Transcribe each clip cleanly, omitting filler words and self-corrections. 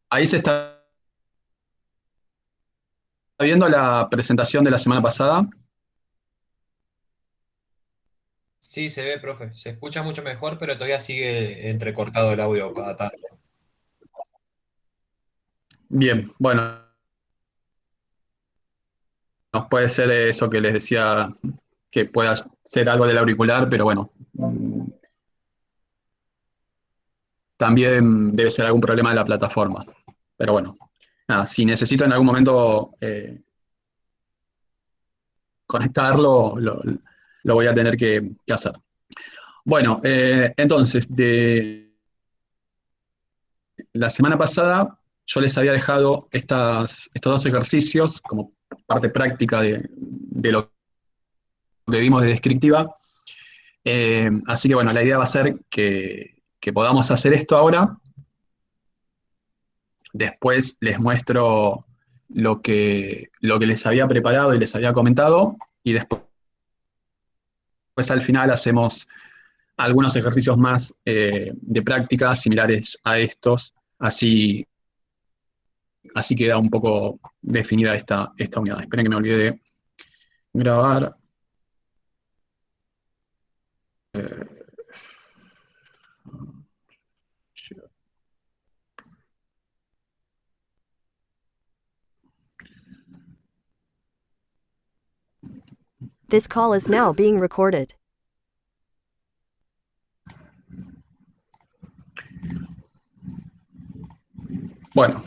Ahí se está viendo la presentación de la semana pasada. Sí, se ve, profe. Se escucha mucho mejor, pero todavía sigue entrecortado el audio cada tanto. Bien, bueno, puede ser eso que les decía, que pueda ser algo del auricular, pero bueno, también debe ser algún problema de la plataforma. Pero bueno, nada, si necesito en algún momento conectarlo, lo voy a tener que hacer. Bueno, entonces, de la semana pasada yo les había dejado estos dos ejercicios como parte práctica de lo que vimos de descriptiva. Así que bueno, la idea va a ser que podamos hacer esto ahora. Después les muestro lo que les había preparado y les había comentado. Y después al final hacemos algunos ejercicios más de práctica similares a estos. Así queda un poco definida esta unidad. Esperen que me olvide de grabar. This call is now being recorded. Bueno,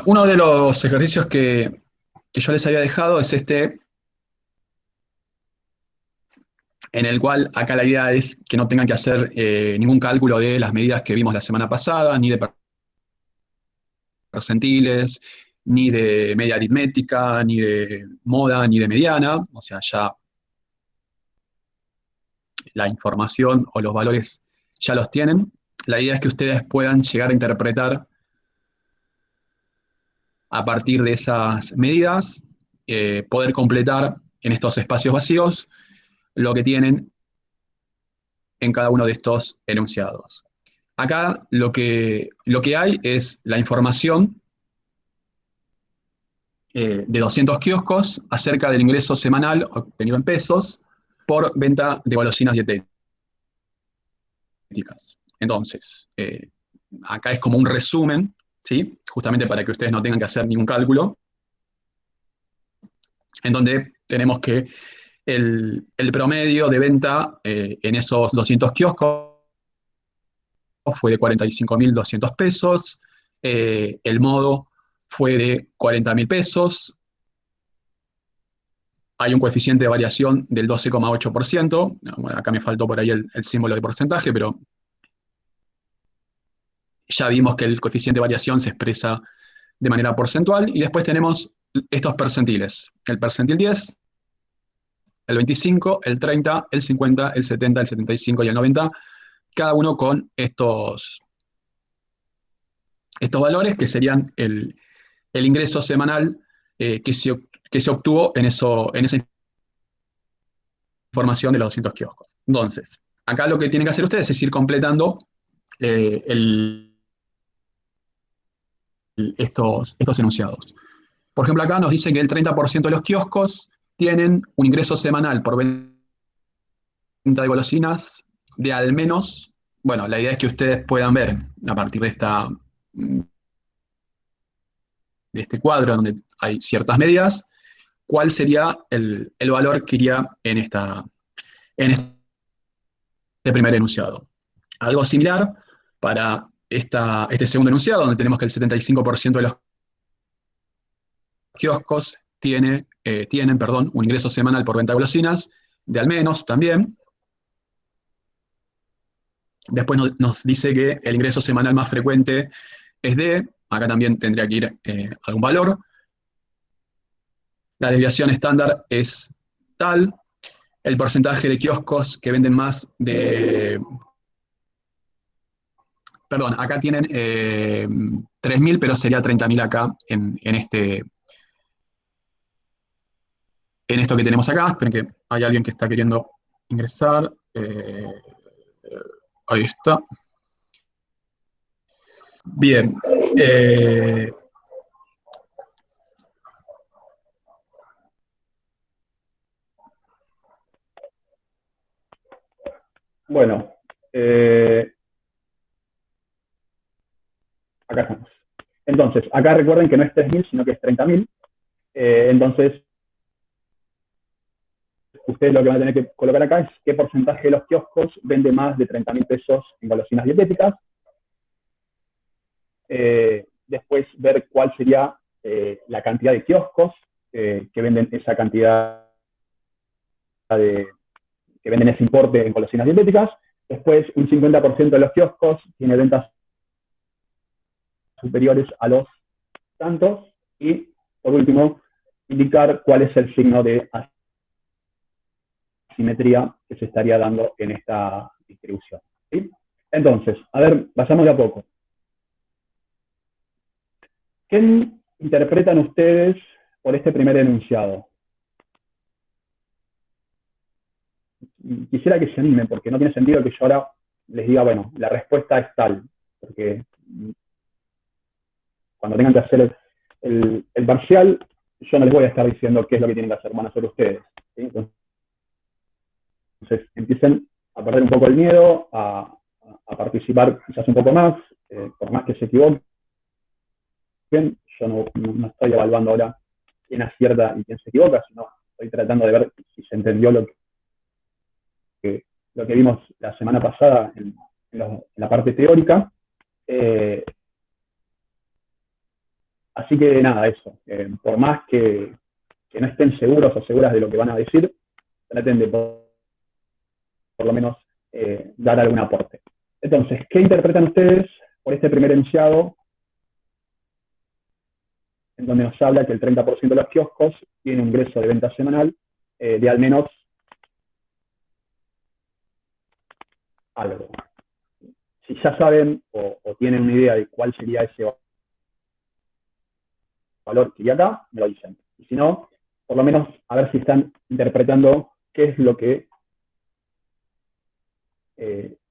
uno de los ejercicios que yo les había dejado es este, en el cual acá la idea es que no tengan que hacer ningún cálculo de las medidas que vimos la semana pasada, ni de percentiles, ni de media aritmética, ni de moda, ni de mediana. O sea, ya la información o los valores ya los tienen. La idea es que ustedes puedan llegar a interpretar a partir de esas medidas, poder completar en estos espacios vacíos lo que tienen en cada uno de estos enunciados. Acá lo que hay es la información de 200 kioscos acerca del ingreso semanal obtenido en pesos por venta de golosinas dietéticas. Entonces, acá es como un resumen, ¿sí? Justamente para que ustedes no tengan que hacer ningún cálculo, en donde tenemos que el promedio de venta en esos 200 kioscos fue de 45.200 pesos, el modo fue de 40.000 pesos, hay un coeficiente de variación del 12,8%. Bueno, acá me faltó por ahí el símbolo de porcentaje, pero ya vimos que el coeficiente de variación se expresa de manera porcentual. Y después tenemos estos percentiles: el percentil 10, el 25, el 30, el 50, el 70, el 75 y el 90, cada uno con estos valores que serían el ingreso semanal que se obtuvo en esa información de los 200 kioscos. Entonces, acá lo que tienen que hacer ustedes es ir completando eh, el, estos enunciados. Por ejemplo, acá nos dice que el 30% de los kioscos tienen un ingreso semanal por venta de golosinas de al menos, bueno, la idea es que ustedes puedan ver a partir de este cuadro donde hay ciertas medidas, cuál sería el valor que iría en este primer enunciado. Algo similar para este segundo enunciado, donde tenemos que el 75% de los kioscos tienen un ingreso semanal por venta de golosinas de al menos también. Después nos dice que el ingreso semanal más frecuente es acá también tendría que ir algún valor. La desviación estándar es tal. El porcentaje de kioscos que venden más perdón, acá tienen 3.000, pero sería 30.000 acá en esto que tenemos acá. Esperen que hay alguien que está queriendo ingresar. Ahí está. Bien. Bueno, acá estamos. Entonces, acá recuerden que no es 3.000, sino que es 30.000. Entonces, ustedes lo que van a tener que colocar acá es qué porcentaje de los kioscos vende más de 30.000 pesos en golosinas dietéticas. Después ver cuál sería la cantidad de kioscos que venden esa cantidad que venden ese importe en golosinas dietéticas. Después, un 50% de los kioscos tiene ventas superiores a los tantos. Y, por último, indicar cuál es el signo de asimetría que se estaría dando en esta distribución. ¿Sí? Entonces, a ver, vayamos de a poco. ¿Qué interpretan ustedes por este primer enunciado? Quisiera que se animen, porque no tiene sentido que yo ahora les diga, bueno, la respuesta es tal, porque cuando tengan que hacer el parcial, yo no les voy a estar diciendo qué es lo que tienen que hacer, van a hacer ustedes. ¿Sí? Entonces, empiecen a perder un poco el miedo, a participar quizás un poco más, por más que se equivoquen. Yo no estoy evaluando ahora quién acierta y quién se equivoca, sino estoy tratando de ver si se entendió lo que vimos la semana pasada en la parte teórica. Así que nada, eso. Por más que no estén seguros o seguras de lo que van a decir, traten de por lo menos dar algún aporte. Entonces, ¿qué interpretan ustedes por este primer enunciado en donde nos habla que el 30% de los kioscos tiene un ingreso de venta semanal de al menos algo? Si ya saben o tienen una idea de cuál sería ese valor que hay acá, me lo dicen. Y si no, por lo menos a ver si están interpretando qué es lo que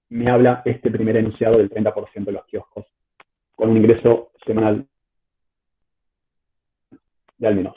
me habla este primer enunciado del 30% de los kioscos con un ingreso semanal de al menos.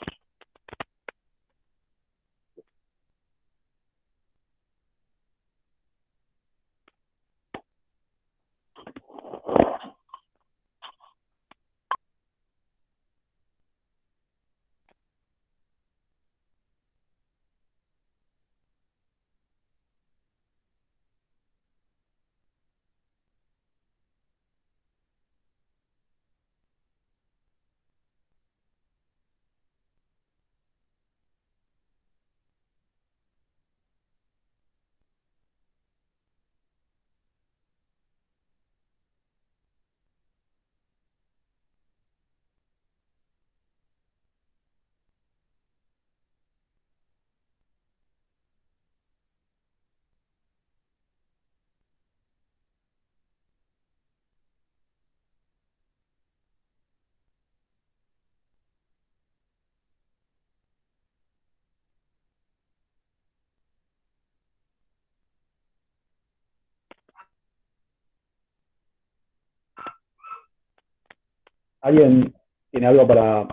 ¿Alguien tiene algo para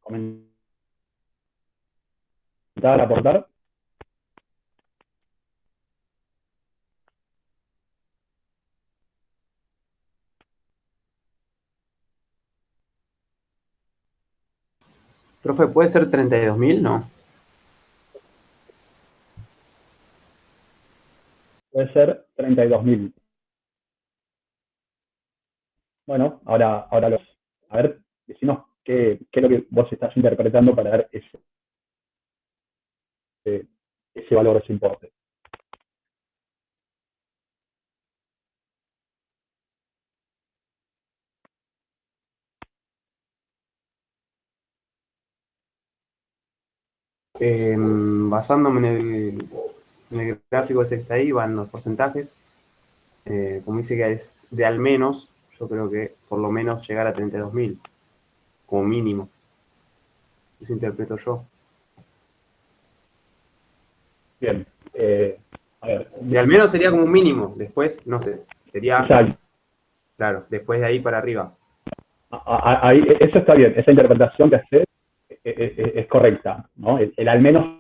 comentar, aportar? Profe, ¿puede ser 32.000? No. Puede ser 32.000. Bueno, ahora a ver, decimos qué es lo que vos estás interpretando para dar ese valor, ese importe. Basándome en el gráfico ese que está ahí, van los porcentajes. Como dice que es de al menos, yo creo que por lo menos llegar a 32.000, como mínimo. Eso interpreto yo. Bien. A ver, De al menos sería como un mínimo. Después, no sé, sería, exacto. claro, después de ahí para arriba. Ahí, eso está bien, esa interpretación que haces es correcta, ¿no? El al menos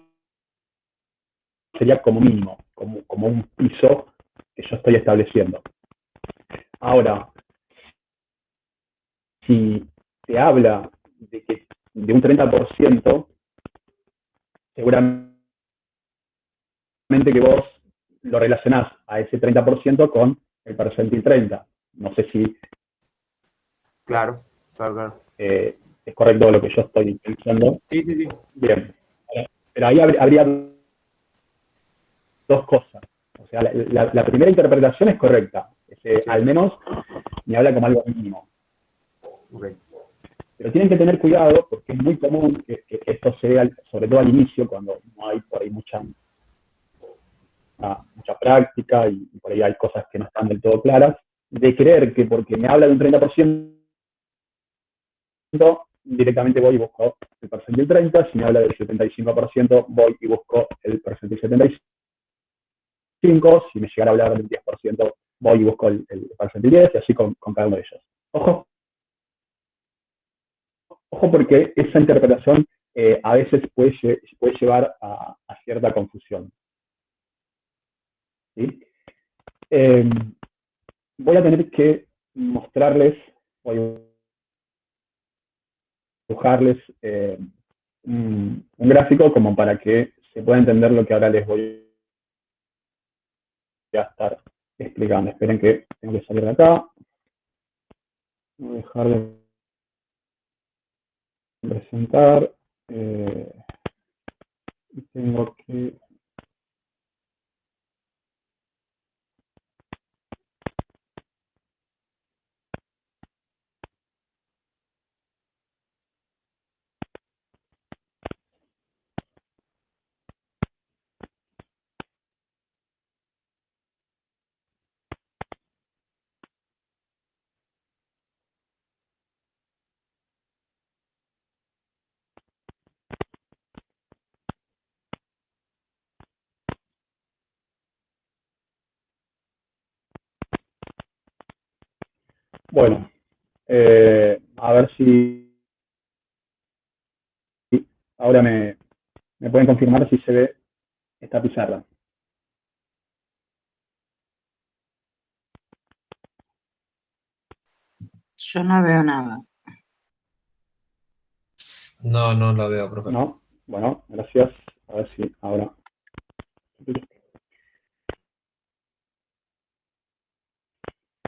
sería como mínimo, como un piso que yo estoy estableciendo. Ahora, si se habla de un 30%, seguramente que vos lo relacionás a ese 30% con el percentil 30. No sé si Claro, claro, claro. es correcto lo que yo estoy pensando. Sí, sí, sí. Bien, pero ahí habría dos cosas. O sea, la primera interpretación es correcta. Sí. Al menos me habla como algo mínimo. Ok. Pero tienen que tener cuidado porque es muy común que esto se vea, sobre todo al inicio, cuando no hay por ahí mucha práctica y por ahí hay cosas que no están del todo claras, de creer que porque me habla de un 30%, directamente voy y busco el percentil 30, si me habla del 75%, voy y busco el percentil 75, si me llegara a hablar del 10%, voy y busco el percentil 10, y así con cada uno de ellos. Ojo, ojo porque esa interpretación a veces puede llevar a cierta confusión. ¿Sí? Voy a tener que mostrarles, voy a dibujarles un gráfico como para que se pueda entender lo que ahora les voy a estar explicando. Esperen que tengo que salir de acá. Voy a dejar de presentar. Y tengo que... Bueno, a ver si ahora me pueden confirmar si se ve esta pizarra. Yo no veo nada. No, no lo veo, profe. ¿No? Bueno, gracias. A ver si ahora...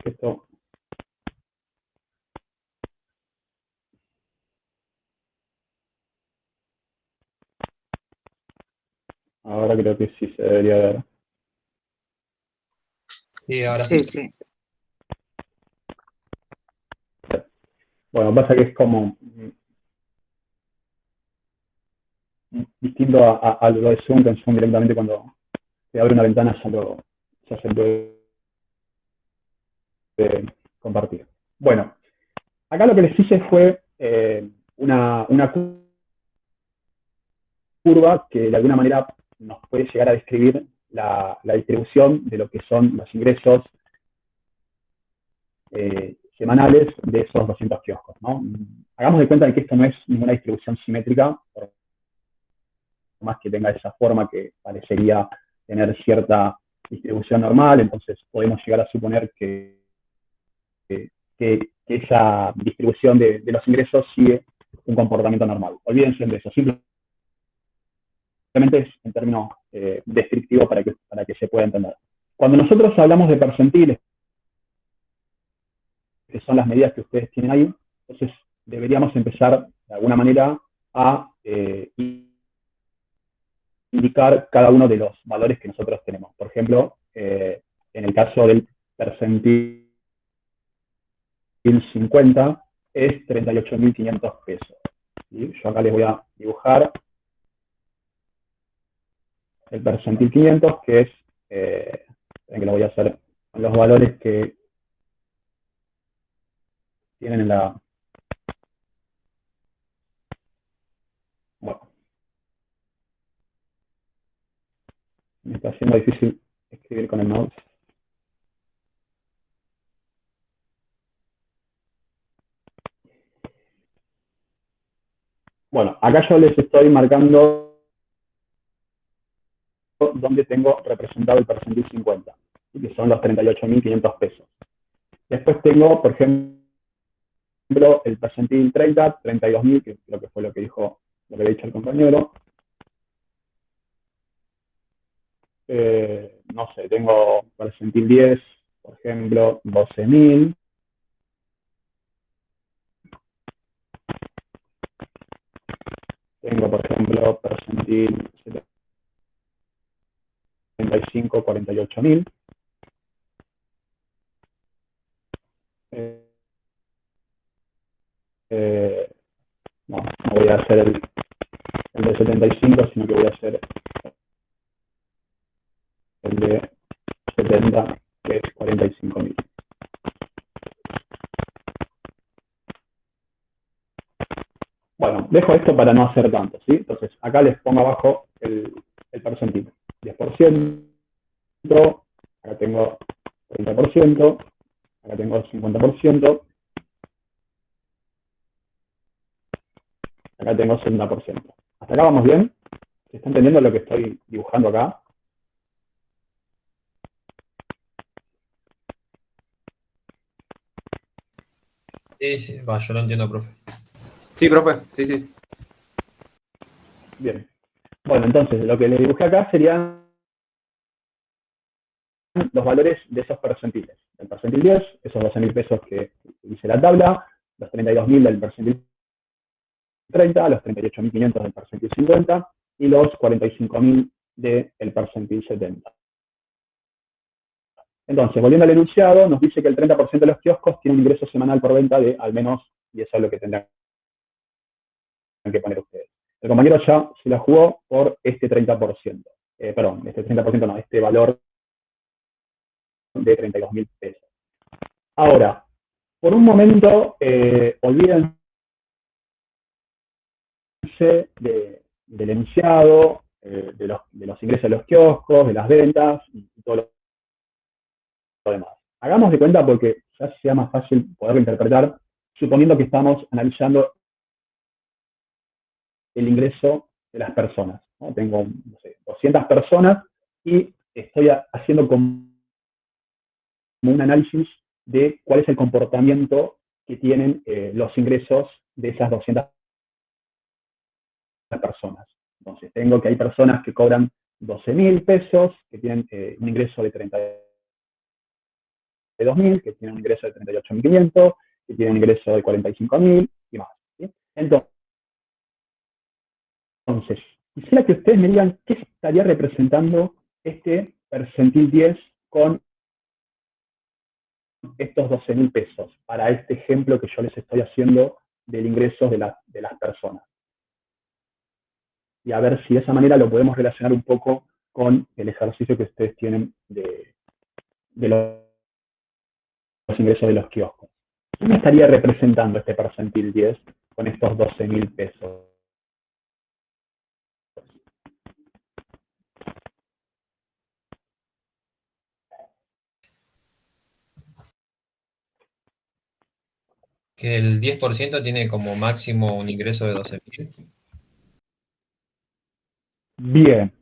Esto... Ahora creo que sí se debería ver. Sí, ahora Sí, sí. sí. Bueno, pasa que es como distinto a lo de Zoom, que en Zoom directamente cuando se abre una ventana ya se puede compartir. Bueno, acá lo que les hice fue una curva que de alguna manera nos puede llegar a describir la distribución de lo que son los ingresos semanales de esos 200 kioscos, ¿no? Hagamos de cuenta de que esto no es ninguna distribución simétrica, por más que tenga esa forma que parecería tener cierta distribución normal, entonces podemos llegar a suponer que esa distribución de los ingresos sigue un comportamiento normal. Olvídense de eso, simplemente es en términos descriptivos para que se pueda entender. Cuando nosotros hablamos de percentiles, que son las medidas que ustedes tienen ahí, entonces deberíamos empezar de alguna manera a indicar cada uno de los valores que nosotros tenemos. Por ejemplo, en el caso del percentil 50 es 38.500 pesos. ¿Sí? Yo acá les voy a dibujar el percentil 500, que es, que lo voy a hacer con los valores que tienen en la... Bueno, me está haciendo difícil escribir con el mouse. Bueno, acá yo les estoy marcando donde tengo representado el percentil 50, que son los 38.500 pesos. Después tengo, por ejemplo, el percentil 30, 32.000, que creo que fue lo que dijo, lo que había dicho el compañero. No sé, tengo percentil 10, por ejemplo, 12.000. Tengo, por ejemplo, percentil 75, 48.000. No, no voy a hacer el de 75, sino que voy a hacer el de 70, que es 45.000. Bueno, dejo esto para no hacer tanto, ¿sí? Entonces, acá les pongo abajo el percentil. 10%, acá tengo 30%, acá tengo 50%, acá tengo 70%. ¿Hasta acá vamos bien? ¿Se está entendiendo lo que estoy dibujando acá? Sí, sí, va, yo lo entiendo, profe. Sí, profe, sí, sí. Bien. Bueno, entonces, lo que les dibujé acá serían los valores de esos percentiles. El percentil 10, esos 12.000 pesos que hice la tabla, los 32.000 del percentil 30, los 38.500 del percentil 50 y los 45.000 del percentil 70. Entonces, volviendo al enunciado, nos dice que el 30% de los kioscos tiene un ingreso semanal por venta de al menos, y eso es lo que tendrán que poner ustedes. El compañero ya se la jugó por este 30%. Perdón, este 30% no, este valor de 32.000 pesos. Ahora, por un momento, olvídense del enunciado, de los ingresos de los kioscos, de las ventas y todo lo demás. Hagamos de cuenta porque ya sea más fácil poderlo interpretar, suponiendo que estamos analizando el ingreso de las personas, ¿no? Tengo, no sé, 200 personas y estoy haciendo como un análisis de cuál es el comportamiento que tienen los ingresos de esas 200 personas. Entonces, tengo que hay personas que cobran 12.000 pesos, que tienen un ingreso de 32.000, que tienen un ingreso de 38.500, que tienen un ingreso de 45.000 y más, ¿sí? Entonces, quisiera que ustedes me digan qué estaría representando este percentil 10 con estos 12.000 pesos para este ejemplo que yo les estoy haciendo del ingreso de las personas. Y a ver si de esa manera lo podemos relacionar un poco con el ejercicio que ustedes tienen de los ingresos de los kioscos. ¿Qué me estaría representando este percentil 10 con estos 12.000 pesos? Que el 10% tiene como máximo un ingreso de 12.000. Bien,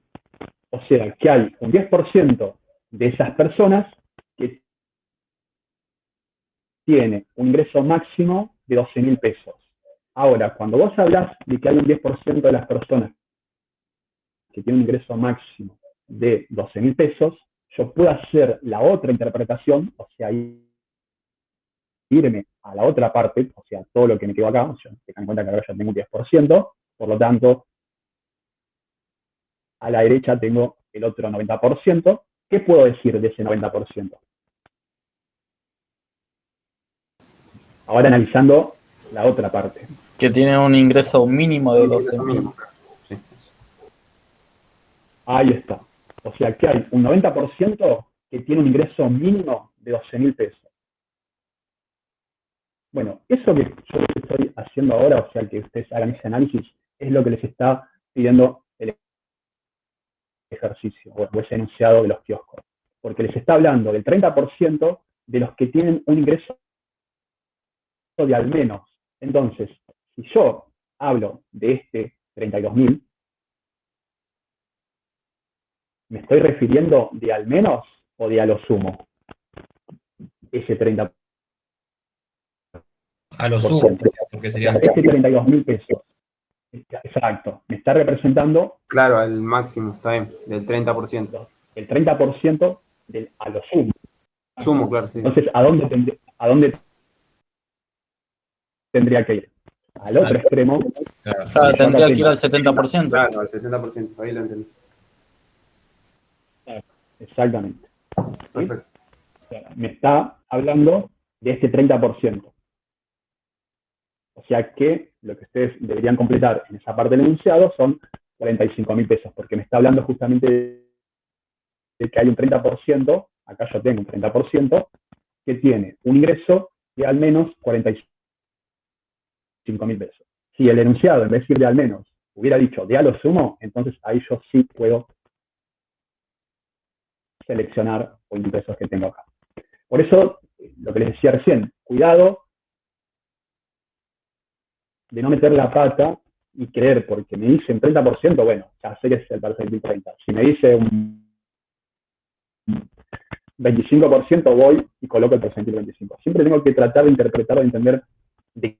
o sea que hay un 10% de esas personas que tiene un ingreso máximo de 12.000 pesos. Ahora, cuando vos hablas de que hay un 10% de las personas que tienen un ingreso máximo de 12.000 pesos, yo puedo hacer la otra interpretación, o sea, irme a la otra parte, o sea, todo lo que me quedó acá, o sea, tengan en cuenta que ahora ya tengo un 10%, por lo tanto, a la derecha tengo el otro 90%. ¿Qué puedo decir de ese 90%? Ahora analizando la otra parte. Que tiene un ingreso mínimo de 12.000. Sí. Ahí está. O sea que hay un 90% que tiene un ingreso mínimo de 12.000 pesos. Bueno, eso que yo les estoy haciendo ahora, o sea, que ustedes hagan ese análisis, es lo que les está pidiendo el ejercicio o ese enunciado de los kioscos. porque les está hablando del 30% de los que tienen un ingreso de al menos. Entonces, si yo hablo de este 32.000, ¿me estoy refiriendo de al menos o de a lo sumo? Ese 30%. A lo sumo, porque sería Ese 32.000 pesos. Exacto. Me está representando. Claro, al máximo, está bien, del 30%. El 30% a lo sumo. Sumo, claro, sí. Entonces, ¿a dónde tendría que ir? Al otro extremo. Claro. Claro, tendría que ir al 70%. Claro, al 70%, ahí lo entendí. Exactamente. Perfecto. Me está hablando de este 30%. O sea que lo que ustedes deberían completar en esa parte del enunciado son 45.000 pesos, porque me está hablando justamente de que hay un 30%, acá yo tengo un 30%, que tiene un ingreso de al menos 45.000 pesos. Si el enunciado, en vez de decir de al menos, hubiera dicho de a lo sumo, entonces ahí yo sí puedo seleccionar los ingresos que tengo acá. Por eso, lo que les decía recién, cuidado de no meter la pata y creer, porque me dice un 30%, bueno, ya sé que es el percentil 30. Si me dice un 25%, voy y coloco el percentil 25. Siempre tengo que tratar de interpretar o de entender de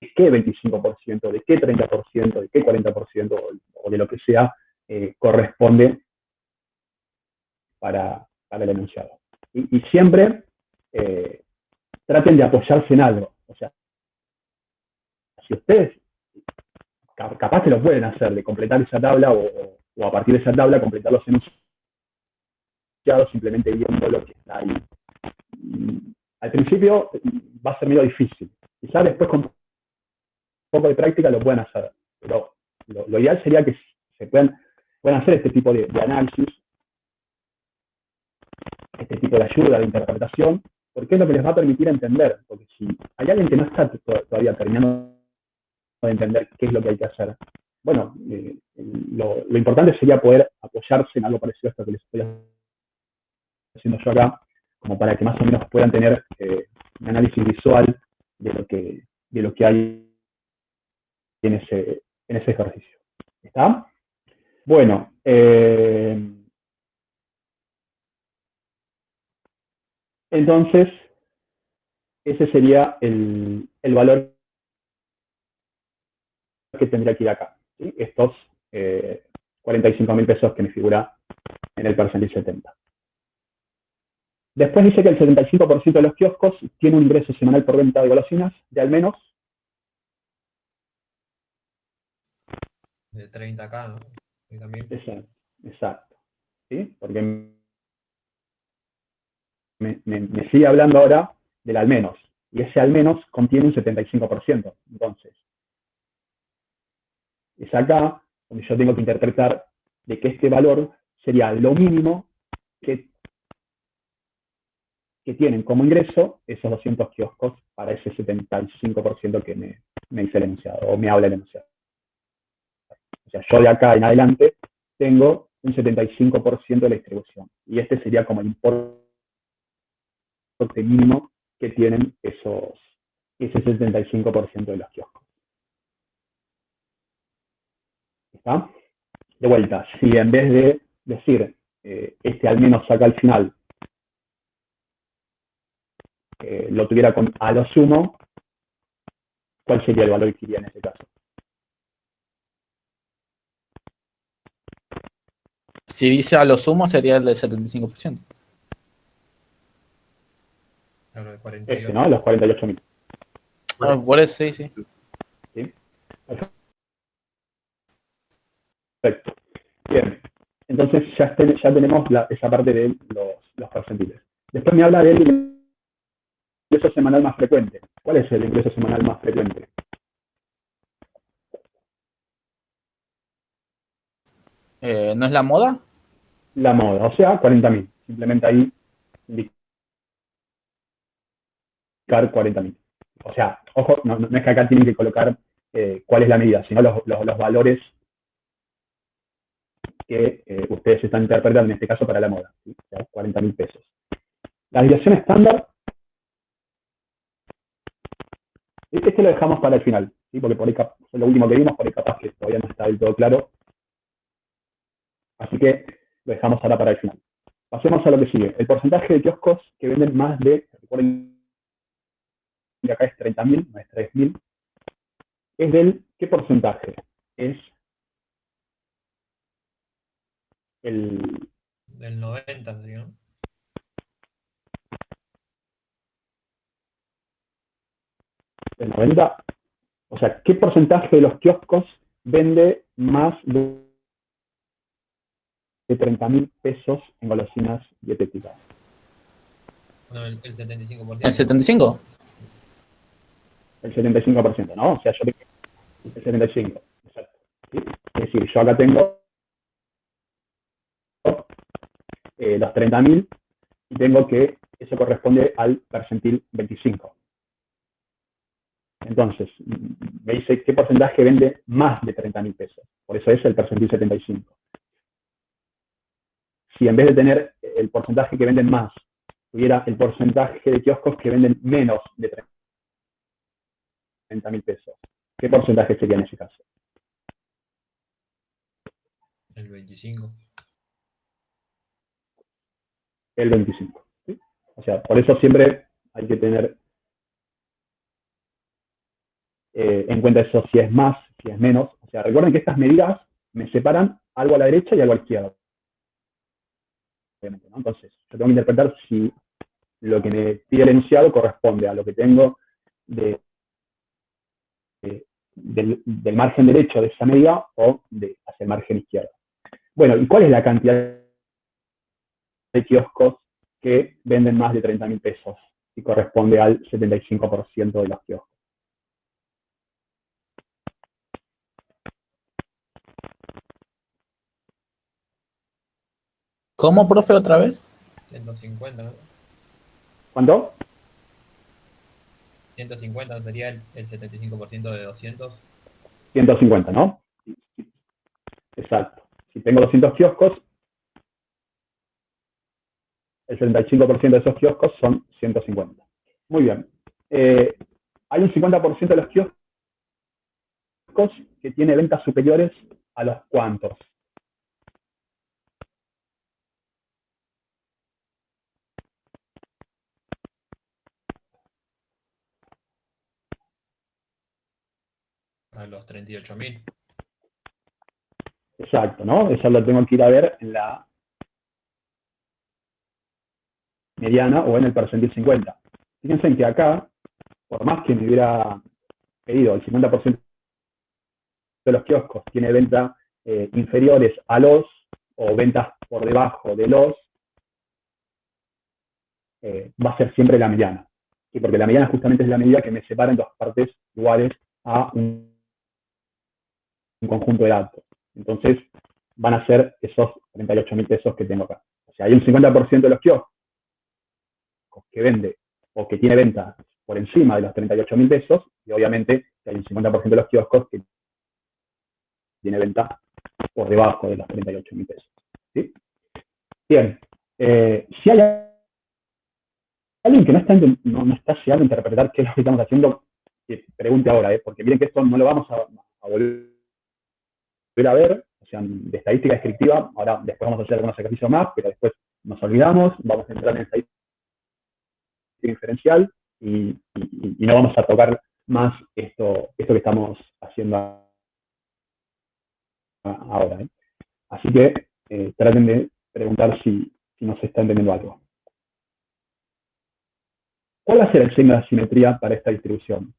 qué 25%, de qué 30%, de qué 40% o de lo que sea corresponde para el enunciado. Y siempre traten de apoyarse en algo. O sea, si ustedes capaz que lo pueden hacer, de completar esa tabla o a partir de esa tabla completar los enunciados simplemente viendo lo que está ahí. Al principio va a ser medio difícil. Quizás después con un poco de práctica lo pueden hacer. Pero lo ideal sería que se puedan hacer este tipo de análisis, este tipo de ayuda, de interpretación, porque es lo que les va a permitir entender. Porque si hay alguien que no está todavía terminando de entender qué es lo que hay que hacer, bueno, lo importante sería poder apoyarse en algo parecido a esto que les estoy haciendo yo acá, como para que más o menos puedan tener un análisis visual de lo que hay en ese ejercicio. ¿Está? Bueno, entonces, ese sería el valor que tendría que ir acá, ¿sí? Estos 45.000 pesos que me figura en el percentil 70. Después dice que el 75% de los kioscos tiene un ingreso semanal por venta de golosinas de al menos de 30 acá, ¿no? Y también. Exacto. ¿Sí? Porque me sigue hablando ahora del al menos. Y ese al menos contiene un 75%. Entonces, es acá donde yo tengo que interpretar de que este valor sería lo mínimo que tienen como ingreso esos 200 kioscos para ese 75% que me dice el enunciado, o me habla el enunciado. O sea, yo de acá en adelante tengo un 75% de la distribución. Y este sería como el importe mínimo que tienen ese 75% de los kioscos. ¿Está? De vuelta, si en vez de decir este al menos acá al final lo tuviera con a lo sumo, ¿cuál sería el valor que iría en ese caso? Si dice a lo sumo sería el del 75%. Claro, de 48. ¿No? Los 48.000. Ah, por eso, sí, sí. ¿Sí? Perfecto. Bien. Entonces ya tenemos esa parte de los percentiles. Después me habla del ingreso semanal más frecuente. ¿Cuál es el ingreso semanal más frecuente? ¿No es la moda? La moda, o sea, 40.000. Simplemente ahí indicar 40.000. O sea, ojo, no es que acá tienen que colocar cuál es la medida, sino los valores que ustedes están interpretando en este caso para la moda, ¿sí? O sea, 40.000 pesos. La desviación estándar, este lo dejamos para el final, ¿sí? Porque por ahí fue lo último que vimos, por ahí capaz que todavía no está del todo claro. Así que lo dejamos ahora para el final. Pasemos a lo que sigue. El porcentaje de kioscos que venden más de, recuerden que acá es 30.000, no es 3.000, es del, ¿qué porcentaje? Es el Del 90, ¿no? del 90. O sea, ¿qué porcentaje de los kioscos vende más de 30.000 pesos en golosinas dietéticas? No, el 75%. ¿El 75? El 75%, ¿no? O sea, yo tengo el 75%. Exacto. ¿Sí? Es decir, yo acá tengo los 30.000 y tengo que eso corresponde al percentil 25. Entonces, me dice qué porcentaje vende más de 30.000 pesos. Por eso es el percentil 75. Si en vez de tener el porcentaje que venden más, tuviera el porcentaje de kioscos que venden menos de 30.000 pesos, ¿qué porcentaje sería en ese caso? El 25. El 25. ¿Sí? O sea, por eso siempre hay que tener en cuenta eso, si es más, si es menos. O sea, recuerden que estas medidas me separan algo a la derecha y algo a la izquierda. Obviamente, ¿no? Entonces, yo tengo que interpretar si lo que me pide el enunciado corresponde a lo que tengo del margen derecho de esa medida o hacia el margen izquierdo. Bueno, ¿y cuál es la cantidad de kioscos que venden más de 30.000 pesos? Y corresponde al 75% de los kioscos. ¿Cómo, profe, otra vez? 150, ¿no? ¿Cuánto? 150 sería el 75% de 200. 150, ¿no? Exacto. Si tengo 200 kioscos, el 75% de esos kioscos son 150. Muy bien. Hay un 50% de los kioscos que tiene ventas superiores a los cuantos. A los 38.000. Exacto, ¿no? Eso lo tengo que ir a ver en la mediana o en el percentil 50. Fíjense en que acá, por más que me hubiera pedido el 50% de los kioscos tiene ventas inferiores a los, o ventas por debajo de los, va a ser siempre la mediana. ¿Sí? Porque la mediana justamente es la medida que me separa en dos partes iguales a un conjunto de datos. Entonces, van a ser esos 38.000 pesos que tengo acá. O sea, hay un 50% de los kioscos que vende o que tiene ventas por encima de los 38.000 pesos, y obviamente hay un 50% de los kioscos que tiene venta por debajo de los 38.000 pesos. ¿Sí? Bien, si hay alguien que no está llegando a interpretar qué es lo que estamos haciendo, que pregunte ahora, porque miren que esto no lo vamos a volver a ver, o sea, de estadística descriptiva, ahora después vamos a hacer algunos ejercicios más, pero después nos olvidamos, vamos a entrar en estadística diferencial y no vamos a tocar más esto que estamos haciendo ahora. Así que traten de preguntar si no se está entendiendo algo. ¿Cuál va a ser el signo de asimetría para esta distribución?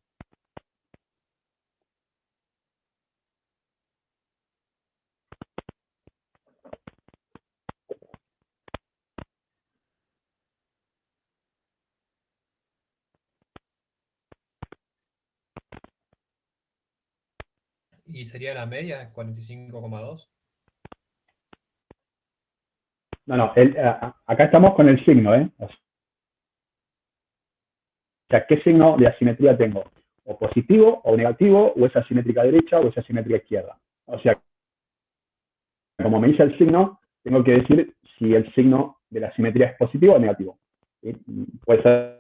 ¿Y sería la media, 45,2? No, acá estamos con el signo, O sea, ¿qué signo de asimetría tengo? ¿O positivo, o negativo, o es asimétrica derecha, o es asimétrica izquierda? O sea, que si tengo 45,2 y como me dice el signo, tengo que decir si el signo de la simetría es positivo o negativo. ¿Sí? Puede ser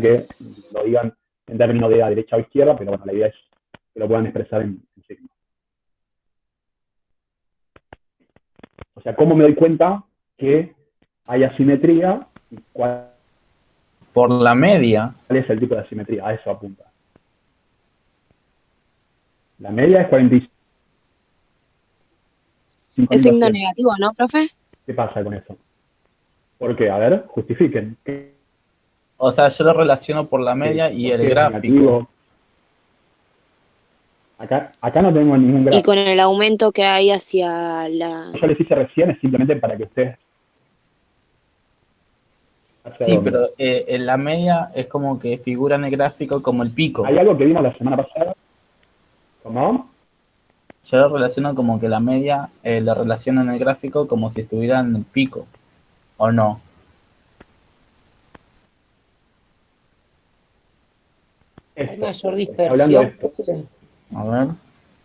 que lo digan en términos de a derecha o izquierda, pero bueno, la idea es que lo puedan expresar en signo. O sea, ¿cómo me doy cuenta que hay asimetría y cuál Por la media. es el tipo de asimetría? A eso apunta. La media es 45.200. Es signo negativo, ¿no, profe? ¿Qué pasa con eso? ¿Por qué? A ver, justifiquen. O sea, yo lo relaciono por la media y ¿Por el qué es gráfico. negativo? Acá no tengo ningún Y gráfico. con el aumento que hay hacia la... Yo les hice recién es simplemente para que ustedes... ¿Hacia Sí, dónde? pero en la media es como que figura en el gráfico como el pico. Hay algo que vimos la semana pasada. ¿Cómo? Yo lo relaciono como que la media lo relaciono en el gráfico como si estuviera en el pico. ¿O no? Hay Esto. mayor Está hablando de dispersión. esto. A ver.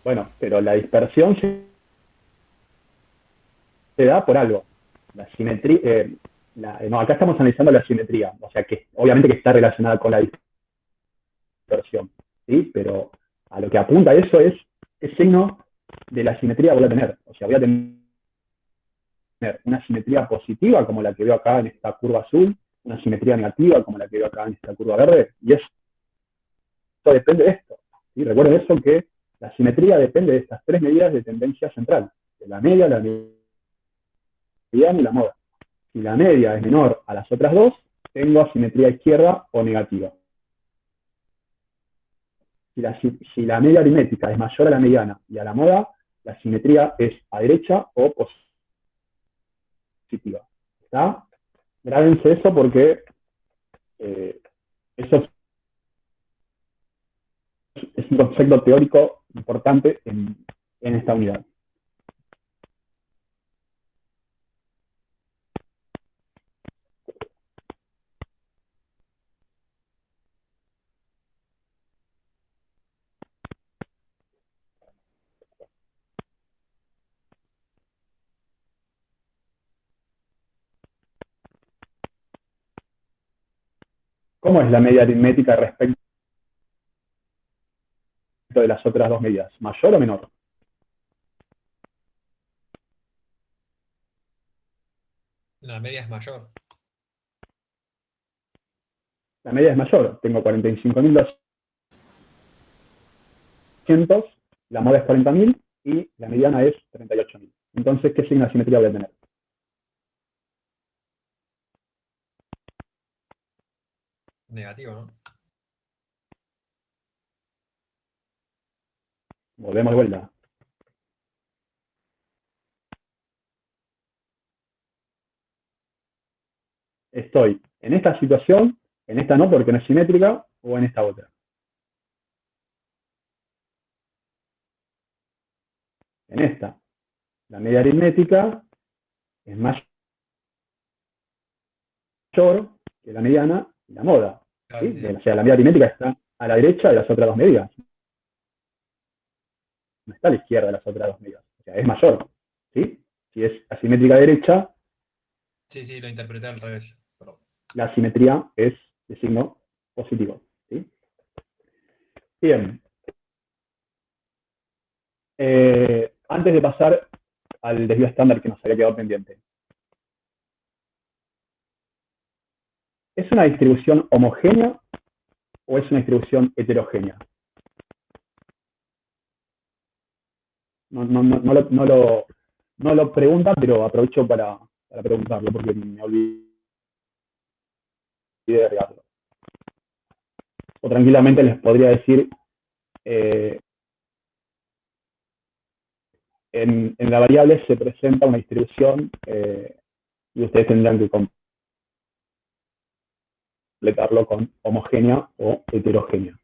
Bueno, pero la dispersión se da por algo. La simetría... no, acá estamos analizando la simetría. O sea, que obviamente que está relacionada con la dispersión. ¿Sí? Pero a lo que apunta eso es qué signo de la simetría voy a tener. O sea, voy a tener una simetría positiva como la que veo acá en esta curva azul, una simetría negativa como la que veo acá en esta curva verde, y eso depende de esto. ¿Sí? Recuerden eso, que la simetría depende de estas tres medidas de tendencia central, de la media, la mediana y la moda. Si la media es menor a las otras dos, tengo asimetría izquierda o negativa. Si la media aritmética es mayor a la mediana y a la moda, la simetría es a derecha o positiva. ¿Está? Grábense eso porque eso es un concepto teórico importante en esta unidad. ¿Cómo es la media aritmética respecto de las otras dos medidas? ¿Mayor o menor? La media es mayor. La media es mayor. Tengo 45.200, la moda es 40.000 y la mediana es 38.000. Entonces, ¿qué signo de simetría voy a tener? Negativo, ¿no? Volvemos de vuelta. Estoy en esta situación, en esta no porque no es simétrica, o en esta otra. En esta, la media aritmética es mayor que la mediana y la moda. Claro, ¿Sí? sí. O sea, la media aritmética está a la derecha de las otras dos medidas. No está a la izquierda de las otras dos medidas. O sea, es mayor. ¿Sí? Si es asimétrica derecha, Sí, sí, lo interpreté al revés. Perdón. la asimetría es de signo positivo. ¿Sí? Bien. Antes de pasar al desvío estándar que nos había quedado pendiente. ¿Es una distribución homogénea o es una distribución heterogénea? No lo preguntan, pero aprovecho para preguntarlo porque me olvidé de agregarlo. O tranquilamente les podría decir, en la variable se presenta una distribución y ustedes tendrán que completarlo con homogénea o heterogénea.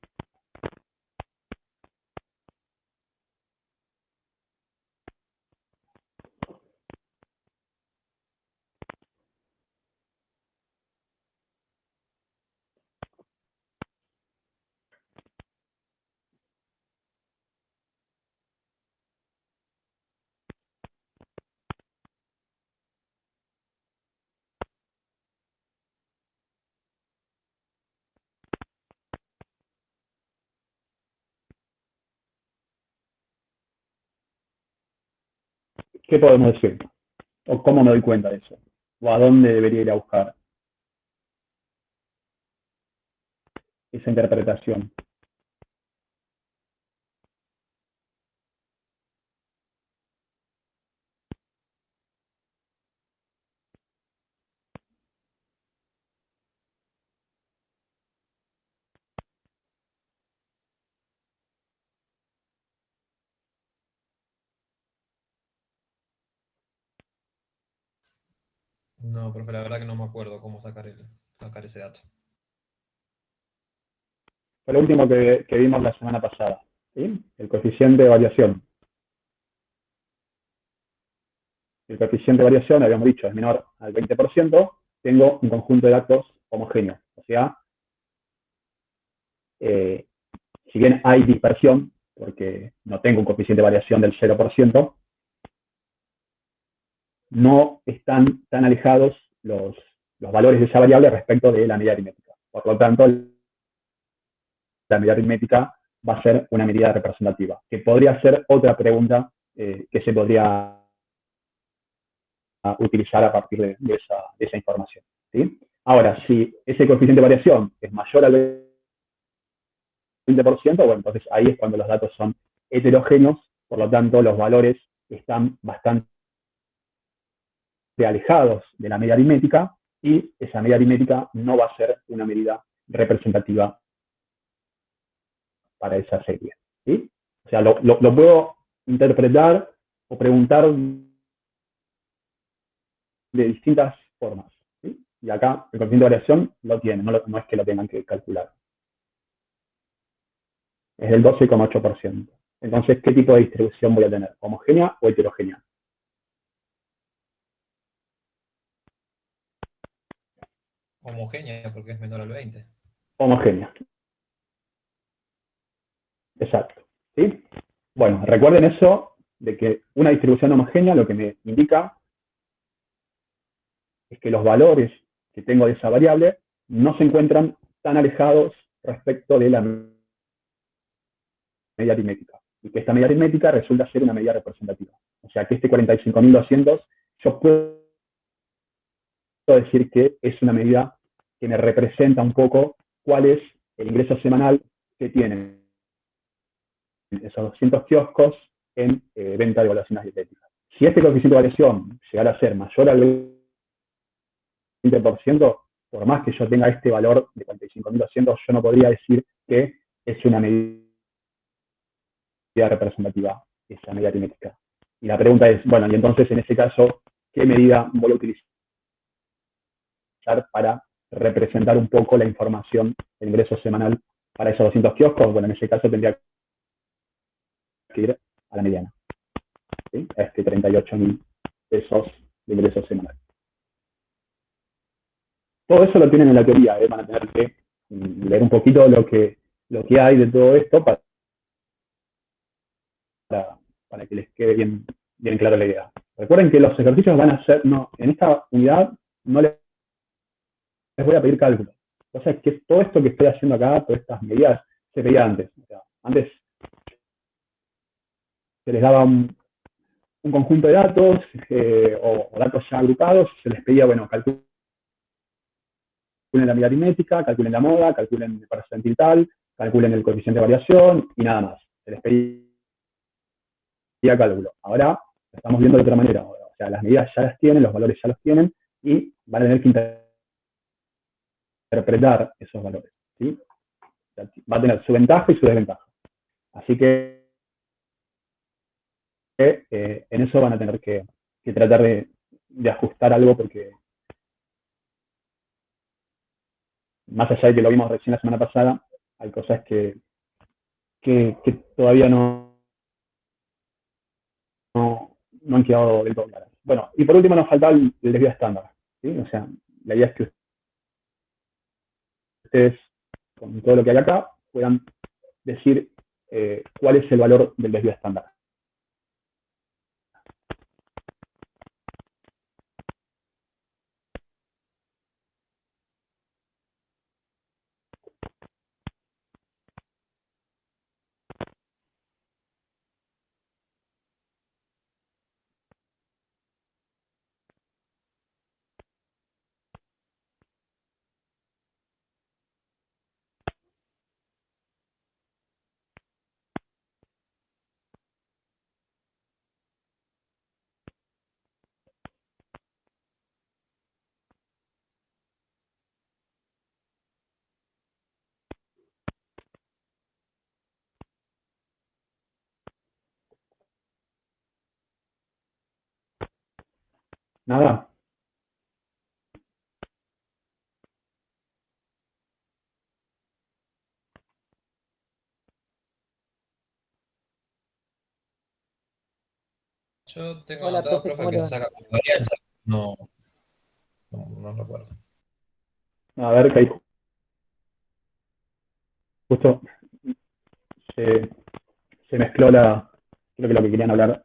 ¿qué podemos decir? ¿O cómo me doy cuenta de eso? ¿O a dónde debería ir a buscar esa interpretación? No, profe, la verdad que no me acuerdo cómo sacar ese dato. Fue lo último que vimos la semana pasada, ¿sí? El coeficiente de variación. El coeficiente de variación, habíamos dicho, es menor al 20%, tengo un conjunto de datos homogéneo. O sea, si bien hay dispersión, porque no tengo un coeficiente de variación del 0%, no están tan alejados los valores de esa variable respecto de la medida aritmética. Por lo tanto, la medida aritmética va a ser una medida representativa, que podría ser otra pregunta que se podría utilizar a partir de esa información, ¿sí? Ahora, si ese coeficiente de variación es mayor al 20%, bueno, entonces ahí es cuando los datos son heterogéneos, por lo tanto los valores están bastante alejados de la media aritmética y esa media aritmética no va a ser una medida representativa para esa serie, ¿sí? O sea, lo puedo interpretar o preguntar de distintas formas, ¿sí? Y acá el coeficiente de variación lo tiene, no es que lo tengan que calcular. Es del 12,8%. Entonces, ¿qué tipo de distribución voy a tener? ¿Homogénea o heterogénea? Homogénea, porque es menor al 20. Homogénea. Exacto, ¿sí? Bueno, recuerden eso de que una distribución homogénea lo que me indica es que los valores que tengo de esa variable no se encuentran tan alejados respecto de la media aritmética. Y que esta media aritmética resulta ser una medida representativa. O sea que este 45.200 yo puedo decir que es una medida que me representa un poco cuál es el ingreso semanal que tienen esos 200 kioscos en venta de evaluaciones dietéticas. Si este coeficiente de variación llegara a ser mayor al 20%, por más que yo tenga este valor de 45.200, yo no podría decir que es una medida representativa, esa medida aritmética. Y la pregunta es, bueno, y entonces en ese caso, ¿qué medida voy a utilizar para representar un poco la información del ingreso semanal para esos 200 kioscos? Bueno, en ese caso tendría que ir a la mediana, ¿sí? A este 38.000 pesos de ingreso semanal. Todo eso lo tienen en la teoría, van a tener que leer un poquito lo que hay de todo esto para que les quede bien clara la idea. Recuerden que los ejercicios van a ser, no, en esta unidad no les voy a pedir cálculo. O sea, que todo esto que estoy haciendo acá, todas estas medidas, se pedía antes. O sea, antes se les daba un conjunto de datos o datos ya agrupados, se les pedía, bueno, calculen la medida aritmética, calculen la moda, calculen el percentil tal, calculen el coeficiente de variación y nada más. Se les pedía cálculo. Ahora lo estamos viendo de otra manera. O sea, las medidas ya las tienen, los valores ya los tienen y van a tener que interpretar esos valores, ¿sí? O sea, va a tener su ventaja y su desventaja. Así que en eso van a tener que tratar de ajustar algo porque más allá de que lo vimos recién la semana pasada, hay cosas que todavía no han quedado del todo claras. Bueno, y por último nos falta el desvío estándar, ¿sí? O sea, la idea es que ustedes, con todo lo que hay acá, puedan decir cuál es el valor del desvío estándar. ¿Nada? Yo tengo Hola, anotado, profe, profe, ¿cómo que le se va? saca por varianza. No, no recuerdo. A ver, que ahí justo se, se mezcló creo que lo que querían hablar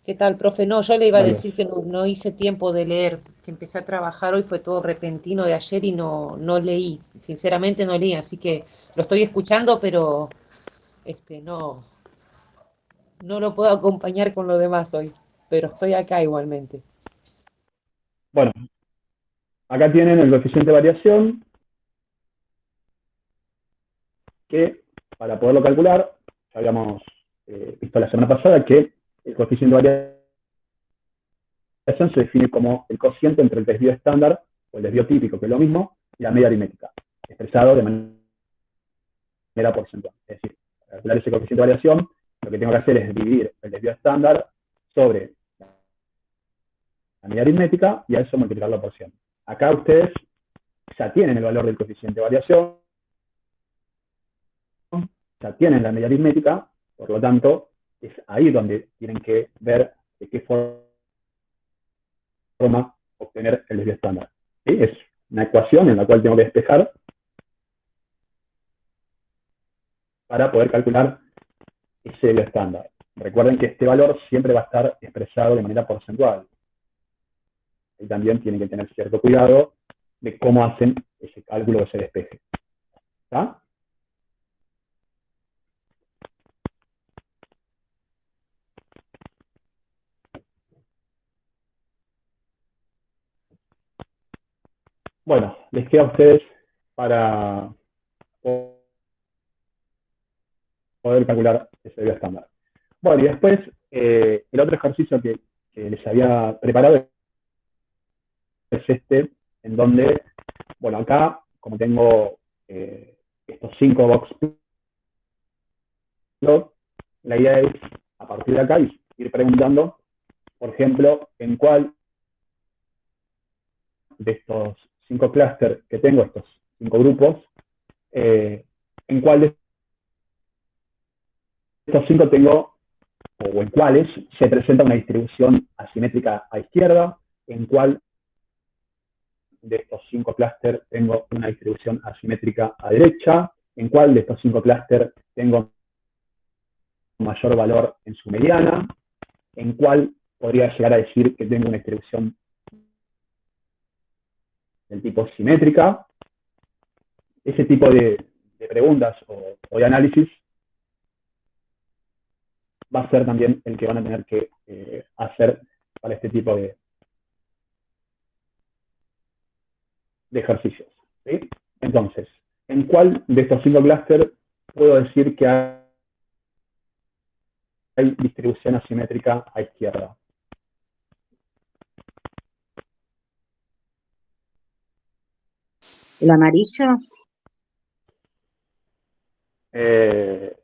¿Qué tal, profe? No, yo le iba a varios. decir que no hice tiempo de leer, que empecé a trabajar hoy, fue todo repentino de ayer y no leí, sinceramente no leí, así que lo estoy escuchando, pero no, no lo puedo acompañar con lo demás hoy, pero estoy acá igualmente. Bueno, acá tienen el coeficiente de variación, que para poderlo calcular, ya habíamos visto la semana pasada que el coeficiente de variación se define como el cociente entre el desvío estándar o el desvío típico, que es lo mismo, y la media aritmética, expresado de manera porcentual. Es decir, para calcular ese coeficiente de variación, lo que tengo que hacer es dividir el desvío estándar sobre la media aritmética y a eso multiplicarlo por 100. Acá ustedes ya tienen el valor del coeficiente de variación, ya tienen la media aritmética, por lo tanto, es ahí donde tienen que ver de qué forma obtener el desvío estándar. ¿Sí? Es una ecuación en la cual tengo que despejar para poder calcular ese desvío estándar. Recuerden que este valor siempre va a estar expresado de manera porcentual. Y también tienen que tener cierto cuidado de cómo hacen ese cálculo de ese despeje. ¿Está? Bueno, les queda a ustedes para poder calcular ese desvío estándar. Bueno, y después, el otro ejercicio que les había preparado es este, en donde, bueno, acá, como tengo estos 5 box plot, la idea es, a partir de acá, ir preguntando, por ejemplo, en cuál de estos 5 clústeres que tengo, estos 5 grupos, en cuál de estos 5 tengo, o en cuáles se presenta una distribución asimétrica a izquierda, en cuál de estos 5 clústeres tengo una distribución asimétrica a derecha, en cuál de estos 5 clústeres tengo mayor valor en su mediana, en cuál podría llegar a decir que tengo una distribución del tipo simétrica. Ese tipo de preguntas o de análisis va a ser también el que van a tener que hacer para este tipo de ejercicios. ¿Sí? Entonces, ¿en cuál de estos 5 clústeres puedo decir que hay distribución asimétrica a izquierda? ¿El amarillo? Creo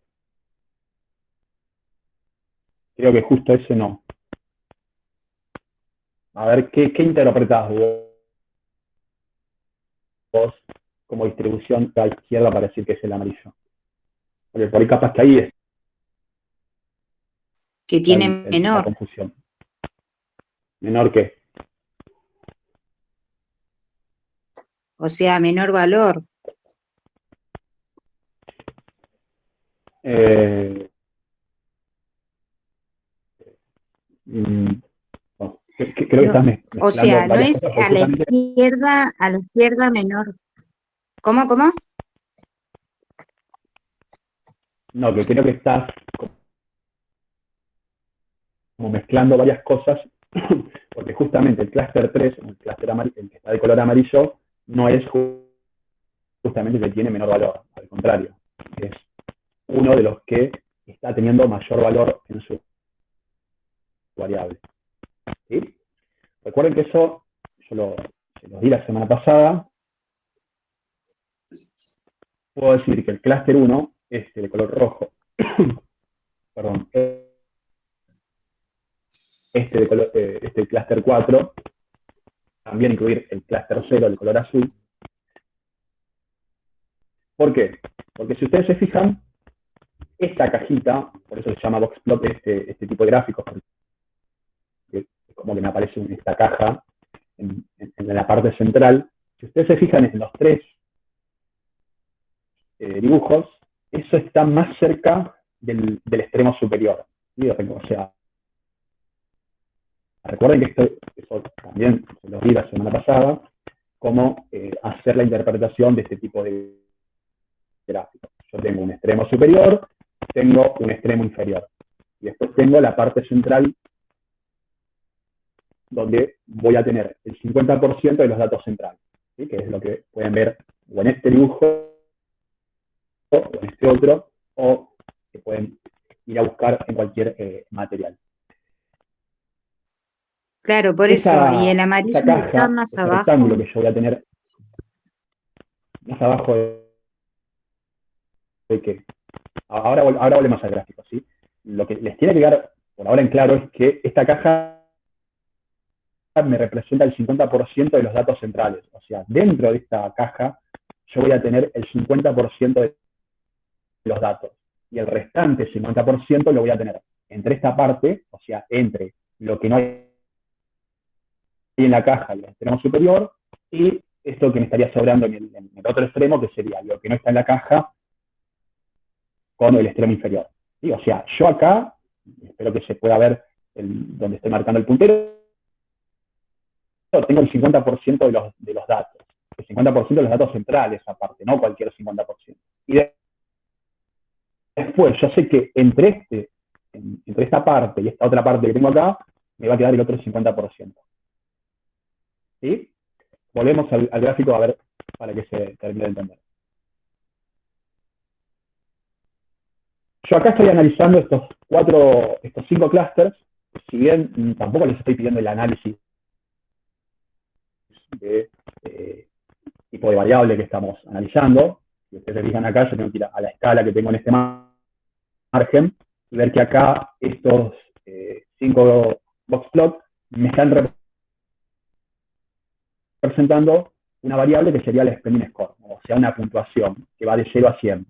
que justo ese no. A ver, ¿qué interpretás vos como distribución a izquierda para decir que es el amarillo? Porque por ahí capaz que ahí Que está tiene la menor. confusión. ¿Menor qué? O sea, menor valor. No, creo que estás O mezclando sea, no varias es cosas, porque a la justamente izquierda menor. ¿Cómo? no, que creo que estás como mezclando varias cosas, porque justamente el clúster 3, el clúster el que está de color amarillo, no es justamente el que tiene menor valor, al contrario, es uno de los que está teniendo mayor valor en su variable. ¿Sí? Recuerden que eso yo se los di la semana pasada. Puedo decir que el clúster 1, de color rojo, perdón, es este clúster 4, también incluir el clúster 0, el color azul. ¿Por qué? Porque si ustedes se fijan, esta cajita, por eso se llama boxplot este tipo de gráficos, porque es como que me aparece esta caja en la parte central. Si ustedes se fijan en los tres dibujos, eso está más cerca del extremo superior. ¿Sí? O sea, recuerden que eso también se lo vi la semana pasada, cómo hacer la interpretación de este tipo de gráficos. Yo tengo un extremo superior, tengo un extremo inferior. Y después tengo la parte central donde voy a tener el 50% de los datos centrales, ¿sí? Que es lo que pueden ver o en este dibujo o en este otro, o que pueden ir a buscar en cualquier material. Claro, por eso. Y el Esa amarillo caja, está más ese abajo. rectángulo que yo voy a tener más abajo de qué. Ahora volvemos al gráfico, ¿sí? Lo que les tiene que quedar por ahora en claro es que esta caja me representa el 50% de los datos centrales. O sea, dentro de esta caja yo voy a tener el 50% de los datos. Y el restante 50% lo voy a tener entre esta parte, o sea, entre lo que no hay en la caja y el extremo superior, y esto que me estaría sobrando en el otro extremo, que sería lo que no está en la caja con el extremo inferior. ¿Sí? O sea, yo acá, espero que se pueda ver donde estoy marcando el puntero, tengo el 50% de los datos. El 50% de los datos centrales aparte, no cualquier 50%. Y después, yo sé que entre esta parte y esta otra parte que tengo acá, me va a quedar el otro 50%. ¿Sí? Volvemos al gráfico a ver para que se termine de entender. Yo acá estoy analizando estos 5 clústeres, si bien tampoco les estoy pidiendo el análisis de tipo de variable que estamos analizando. Si ustedes se fijan acá, yo tengo que ir a la escala que tengo en este margen y ver que acá estos 5 boxplots me están representando una variable que sería el spending score, o sea, una puntuación que va de 0 a 100.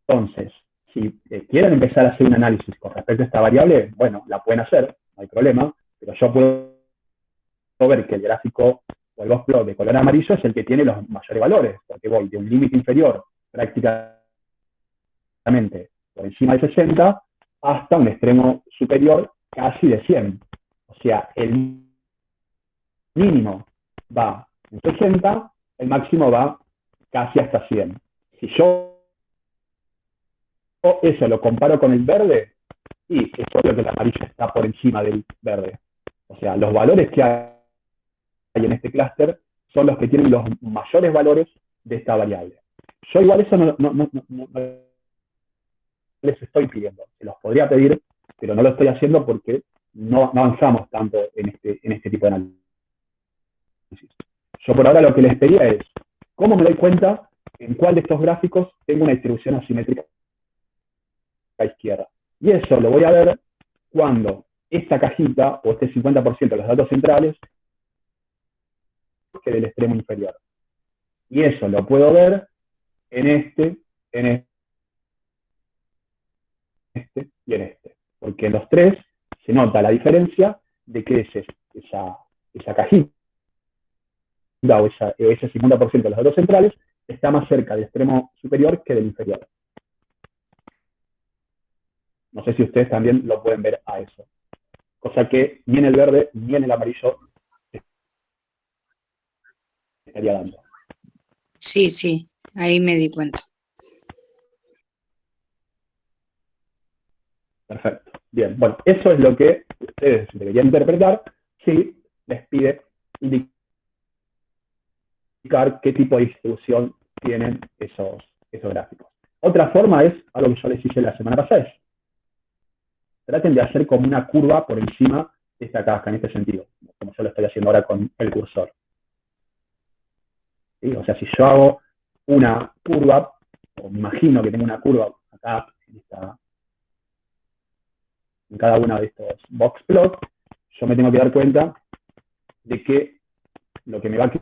Entonces, si quieren empezar a hacer un análisis con respecto a esta variable, bueno, la pueden hacer, no hay problema, pero yo puedo ver que el gráfico o el boxplot de color amarillo es el que tiene los mayores valores, porque voy de un límite inferior prácticamente por encima de 60 hasta un extremo superior casi de 100. O sea, el mínimo va en 60, el máximo va casi hasta 100. Si yo eso lo comparo con el verde, y es obvio que el amarillo está por encima del verde. O sea, los valores que hay en este clúster son los que tienen los mayores valores de esta variable. Yo igual eso no les estoy pidiendo. Se los podría pedir, pero no lo estoy haciendo porque no avanzamos tanto en este tipo de análisis. Yo por ahora lo que les pedía es, ¿cómo me doy cuenta en cuál de estos gráficos tengo una distribución asimétrica a la izquierda? Y eso lo voy a ver cuando esta cajita, o este 50% de los datos centrales, que del extremo inferior. Y eso lo puedo ver en este y en este. Porque en los tres se nota la diferencia de que esa cajita o ese 50% de los datos centrales está más cerca del extremo superior que del inferior. No sé si ustedes también lo pueden ver a eso. Cosa que ni en el verde ni en el amarillo estaría dando. Sí, sí, ahí me di cuenta. Perfecto. Bien, bueno, eso es lo que ustedes deberían interpretar si les pide indicar qué tipo de distribución tienen esos gráficos. Otra forma es algo que yo les hice la semana pasada, es traten de hacer como una curva por encima de esta caja, en este sentido, como yo lo estoy haciendo ahora con el cursor. ¿Sí? O sea, si yo hago una curva, o me imagino que tengo una curva acá, en esta en cada uno de estos box plots, yo me tengo que dar cuenta de que lo que me va a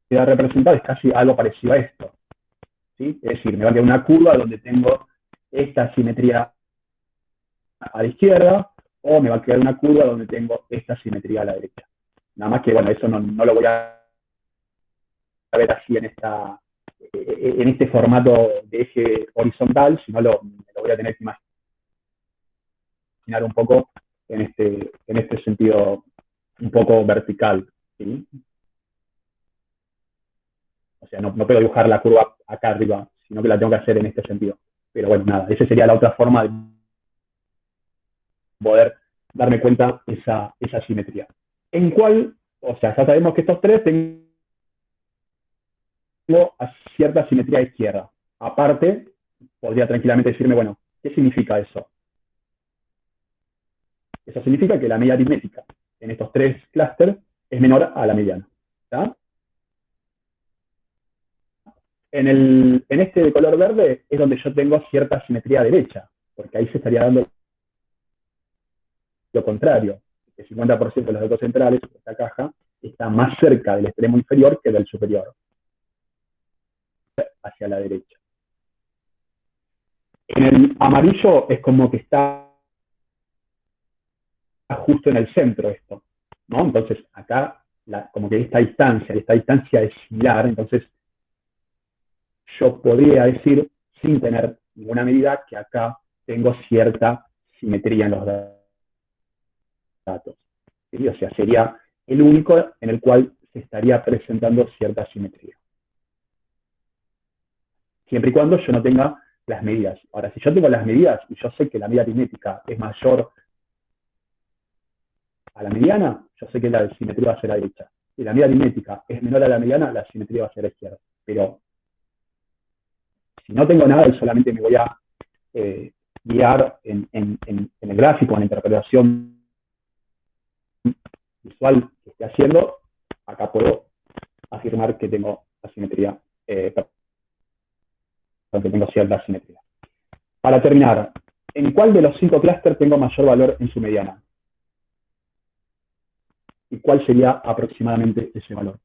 quedar representado es casi algo parecido a esto, ¿sí? Es decir, me va a quedar una curva donde tengo esta simetría a la izquierda, o me va a quedar una curva donde tengo esta simetría a la derecha. Nada más que, bueno, eso no lo voy a ver así en este formato de eje horizontal, sino me lo voy a tener que imaginar un poco en este sentido un poco vertical, ¿sí? O sea, no puedo dibujar la curva acá arriba, sino que la tengo que hacer en este sentido. Pero bueno, nada, esa sería la otra forma de poder darme cuenta esa simetría. ¿En cuál? O sea, ya sabemos que estos tres tengo a cierta simetría izquierda. Aparte, podría tranquilamente decirme, bueno, ¿qué significa eso? Eso significa que la media aritmética en estos tres clústeres es menor a la mediana. ¿Está? En este de color verde es donde yo tengo cierta simetría derecha, porque ahí se estaría dando lo contrario. El 50% de los datos centrales de esta caja está más cerca del extremo inferior que del superior, hacia la derecha. En el amarillo es como que está justo en el centro esto, ¿no? Entonces acá, como que esta distancia es similar, entonces yo podría decir, sin tener ninguna medida, que acá tengo cierta simetría en los datos. ¿Sí? O sea, sería el único en el cual se estaría presentando cierta simetría. Siempre y cuando yo no tenga las medidas. Ahora, si yo tengo las medidas y yo sé que la media aritmética es mayor a la mediana, yo sé que la simetría va a ser a la derecha. Si la media aritmética es menor a la mediana, la simetría va a ser a la izquierda. Pero si no tengo nada y solamente me voy a guiar en el gráfico, en la interpretación visual que esté haciendo, acá puedo afirmar que tengo asimetría, que tengo cierta asimetría. Para terminar, ¿en cuál de los 5 clústeres tengo mayor valor en su mediana? ¿Y cuál sería aproximadamente ese valor?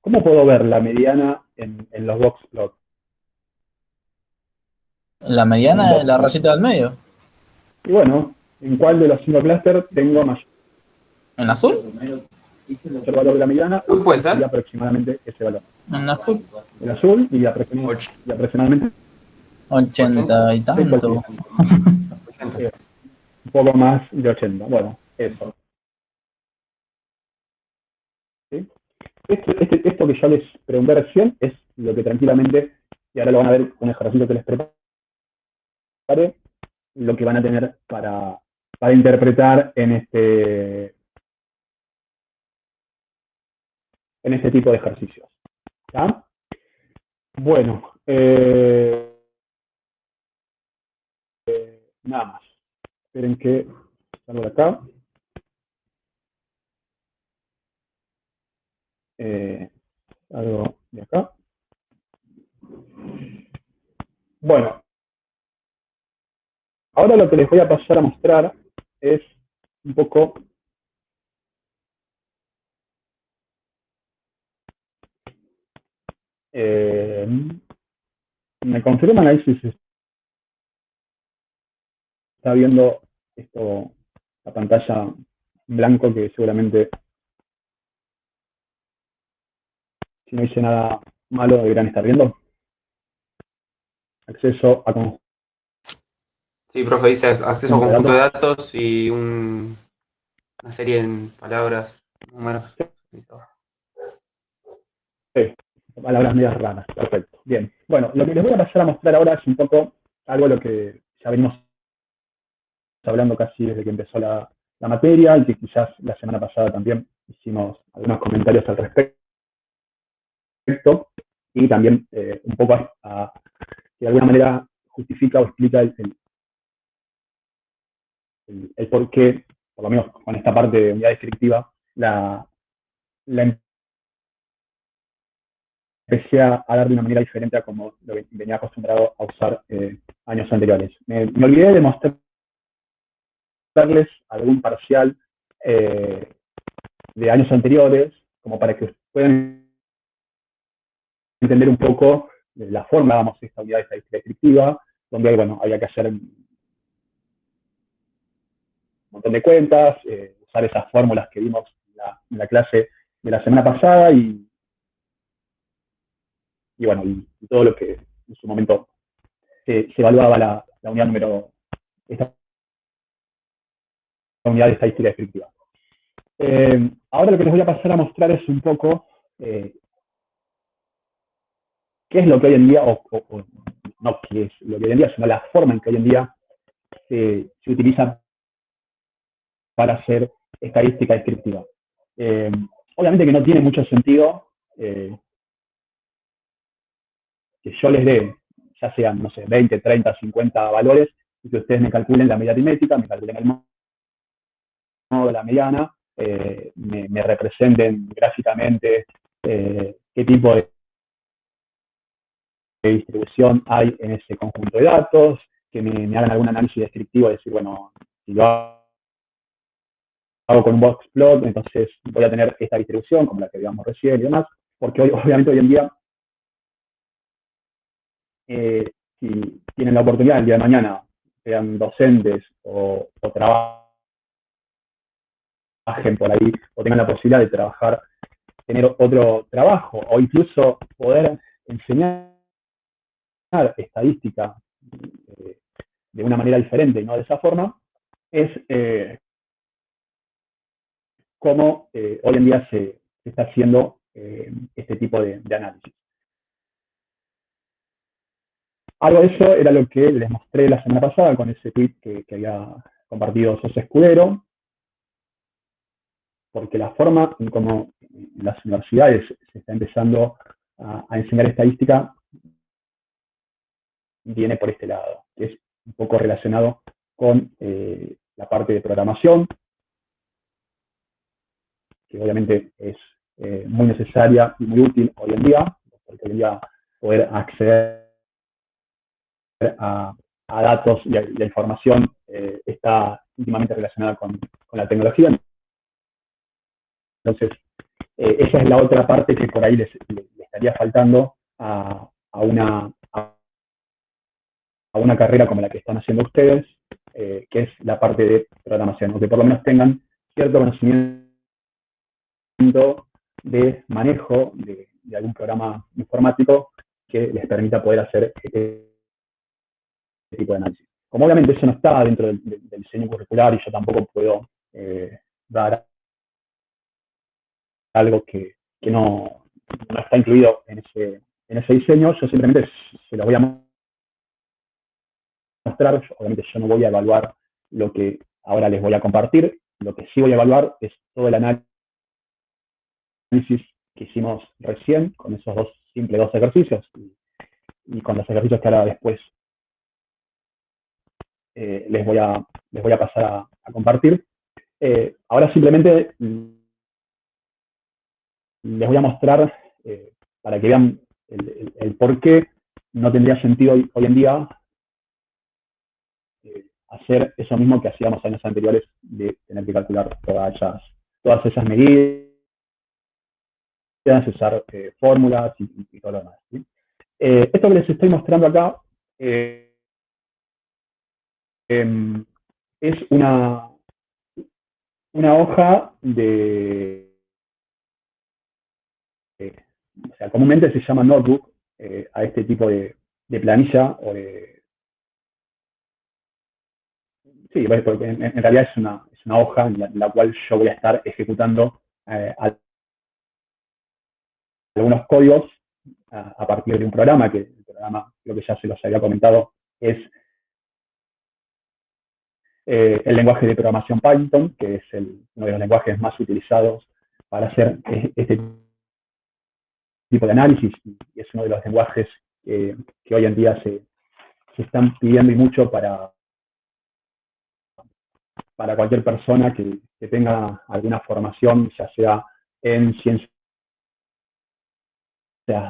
¿Cómo puedo ver la mediana en los box plots? La mediana es la rayita del medio. Y bueno, ¿en cuál de los 5 clústeres tengo mayor ¿En azul? valor de la mediana? ¿Puede ser? Y aproximadamente ese valor. En azul. El azul y aproximadamente 80 y tanto. un poco más de 80. Bueno, eso. ¿Sí? Esto que yo les pregunté recién es lo que tranquilamente, y ahora lo van a ver un ejercicio que les preparé, lo que van a tener para interpretar en este tipo de ejercicios. ¿Ya? Bueno, nada más. Esperen que salgo de acá. Algo de acá. Bueno, ahora lo que les voy a pasar a mostrar es un poco me confirman ahí si se está viendo esto, la pantalla en blanco, que seguramente si no hice nada malo deberían estar viendo. Acceso a Sí, profe, dice acceso a Conjunto de conjunto de datos. datos y una serie en palabras, números. Sí, palabras medias raras, perfecto. Bien, bueno, lo que les voy a pasar a mostrar ahora es un poco algo de lo que ya venimos hablando casi desde que empezó la materia y que quizás la semana pasada también hicimos algunos comentarios al respecto y también un poco que de alguna manera justifica o explica el por qué, por lo menos con esta parte de unidad descriptiva, la empecé a dar de una manera diferente a como lo venía acostumbrado a usar años anteriores. Me olvidé de mostrarles algún parcial de años anteriores, como para que puedan entender un poco la forma, vamos, de esta unidad estadística descriptiva, donde bueno, había que hacer un montón de cuentas, usar esas fórmulas que vimos en la clase de la semana pasada y bueno, y todo lo que en su momento se evaluaba la unidad esta unidad de estadística descriptiva. Ahora lo que les voy a pasar a mostrar es un poco qué es lo que hoy en día, o no qué es lo que hoy en día, sino la forma en que hoy en día se utiliza para hacer estadística descriptiva. Obviamente que no tiene mucho sentido que yo les dé, ya sean, no sé, 20, 30, 50 valores, y que ustedes me calculen la media aritmética, me calculen el modo de la mediana, me representen gráficamente qué tipo de distribución hay en ese conjunto de datos, que me hagan algún análisis descriptivo, decir, bueno, si lo hago con un box plot, entonces voy a tener esta distribución, como la que veíamos recién y demás, porque obviamente hoy en día, si tienen la oportunidad el día de mañana, sean docentes o trabajen por ahí, o tengan la posibilidad de trabajar, tener otro trabajo, o incluso poder enseñar estadística de una manera diferente y no de esa forma, es cómo hoy en día se está haciendo este tipo de análisis. Algo de eso era lo que les mostré la semana pasada con ese tweet que había compartido José Escudero, porque la forma en como en las universidades se está empezando a enseñar estadística viene por este lado, que es un poco relacionado con la parte de programación, que obviamente es muy necesaria y muy útil hoy en día, porque hoy en día poder acceder a datos y a información está íntimamente relacionada con la tecnología. Entonces, esa es la otra parte que por ahí le estaría faltando a una carrera como la que están haciendo ustedes, que es la parte de programación, o que por lo menos tengan cierto conocimiento de manejo de algún programa informático que les permita poder hacer este tipo de análisis. Como obviamente eso no está dentro del diseño curricular y yo tampoco puedo dar algo que no está incluido en ese diseño, yo simplemente se lo voy a mostrar. Obviamente yo no voy a evaluar lo que ahora les voy a compartir, lo que sí voy a evaluar es todo el análisis que hicimos recién con esos simples dos ejercicios y con los ejercicios que ahora después les voy a pasar a compartir. Ahora simplemente les voy a mostrar para que vean el por qué no tendría sentido hoy en día hacer eso mismo que hacíamos años anteriores de tener que calcular todas esas medidas, usar fórmulas y todo lo demás. ¿Sí? Esto que les estoy mostrando acá es una hoja o sea, comúnmente se llama notebook a este tipo de planilla o Sí, porque en realidad es una hoja en la cual yo voy a estar ejecutando algunos códigos a partir de un programa, que el programa, creo que ya se los había comentado, es el lenguaje de programación Python, que es uno de los lenguajes más utilizados para hacer este tipo de análisis, y es uno de los lenguajes que hoy en día se están pidiendo y mucho para cualquier persona que tenga alguna formación, ya sea en ciencias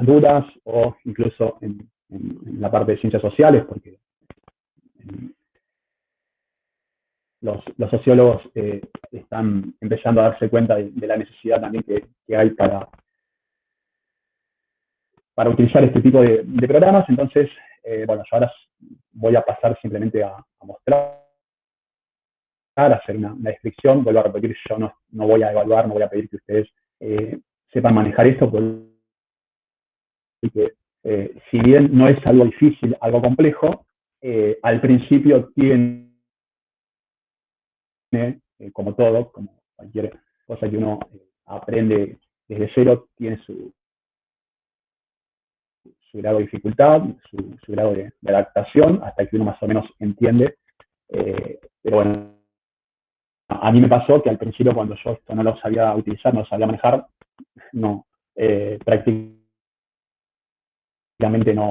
duras o incluso en la parte de ciencias sociales, porque los sociólogos están empezando a darse cuenta de la necesidad también que hay para utilizar este tipo de programas. Entonces, bueno, yo ahora voy a pasar simplemente a mostrar, a hacer una descripción. Vuelvo a repetir, yo no voy a evaluar, no voy a pedir que ustedes sepan manejar esto, porque si bien no es algo difícil, algo complejo, al principio tiene, como todo, como cualquier cosa que uno aprende desde cero, tiene su grado de dificultad, su grado de adaptación, hasta que uno más o menos entiende. Pero bueno, a mí me pasó que al principio, cuando yo esto no lo sabía utilizar, no lo sabía manejar, prácticamente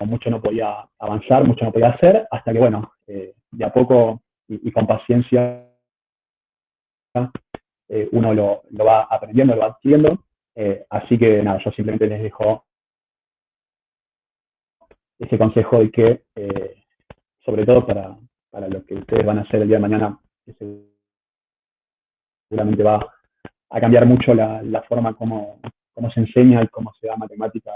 mucho no podía avanzar, mucho no podía hacer, hasta que, bueno, de a poco y con paciencia, uno lo va aprendiendo, lo va adquiriendo. Así que nada, yo simplemente les dejo ese consejo de que, sobre todo para lo que ustedes van a hacer el día de mañana, que seguramente va a cambiar mucho la forma como se enseña y cómo se da matemática,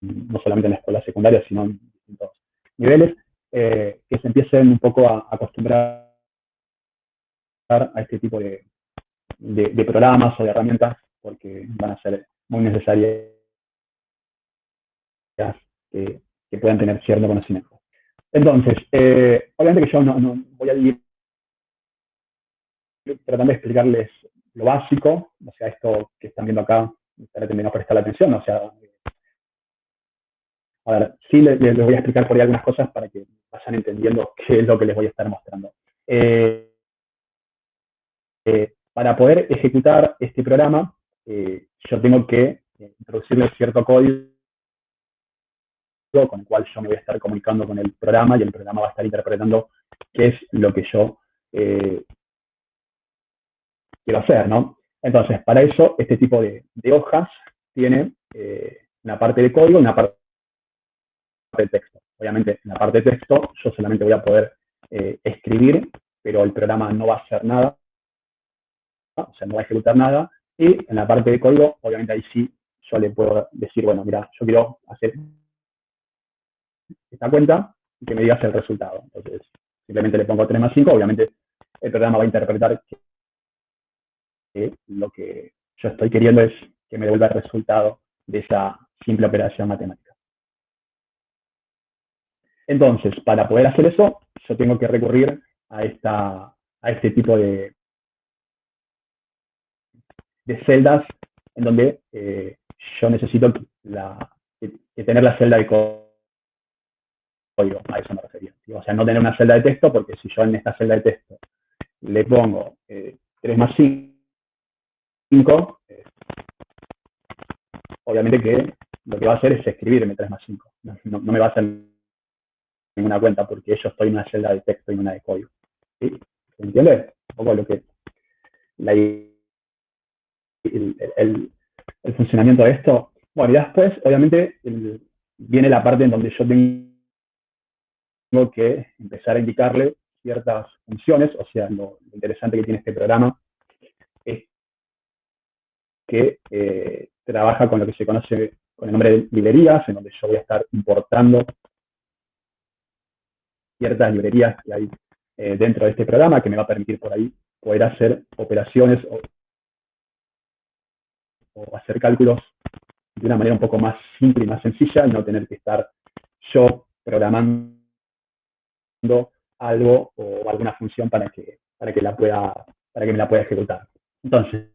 no solamente en la escuela secundaria, sino en distintos niveles, que se empiecen un poco a acostumbrar a este tipo de programas o de herramientas, porque van a ser muy necesarias que puedan tener cierto conocimiento. Entonces, obviamente que yo no voy a ir tratando de explicarles lo básico, o sea, esto que están viendo acá, traten de no prestar atención, o sea, a ver, sí les voy a explicar por ahí algunas cosas para que vayan entendiendo qué es lo que les voy a estar mostrando. Para poder ejecutar este programa, yo tengo que introducirle cierto código con el cual yo me voy a estar comunicando con el programa, y el programa va a estar interpretando qué es lo que yo quiero hacer, ¿no? Entonces, para eso, este tipo de hojas tiene una parte de código y una parte de texto. Obviamente, en la parte de texto yo solamente voy a poder escribir, pero el programa no va a hacer nada, o sea, no va a ejecutar nada. Y en la parte de código, obviamente ahí sí yo le puedo decir, bueno, mira, yo quiero hacer esta cuenta y que me digas el resultado. Entonces, simplemente le pongo 3 más 5, obviamente el programa va a interpretar que lo que yo estoy queriendo es que me devuelva el resultado de esa simple operación matemática. Entonces, para poder hacer eso, yo tengo que recurrir a este tipo de celdas, en donde yo necesito que tener la celda de código, a eso me refería. O sea, no tener una celda de texto, porque si yo en esta celda de texto le pongo 3 más 5, obviamente que lo que va a hacer es escribirme 3 más 5. No me va a hacer ninguna cuenta, porque yo estoy en una celda de texto y en una de código. ¿Sí? ¿Se entiende? Un poco lo que el funcionamiento de esto. Bueno, y después, obviamente, viene la parte en donde yo tengo que empezar a indicarle ciertas funciones. O sea, lo interesante que tiene este programa es que trabaja con lo que se conoce con el nombre de librerías, en donde yo voy a estar importando ciertas librerías que hay dentro de este programa, que me va a permitir por ahí poder hacer operaciones o hacer cálculos de una manera un poco más simple y más sencilla, no tener que estar yo programando algo o alguna función para que me la pueda ejecutar. Entonces,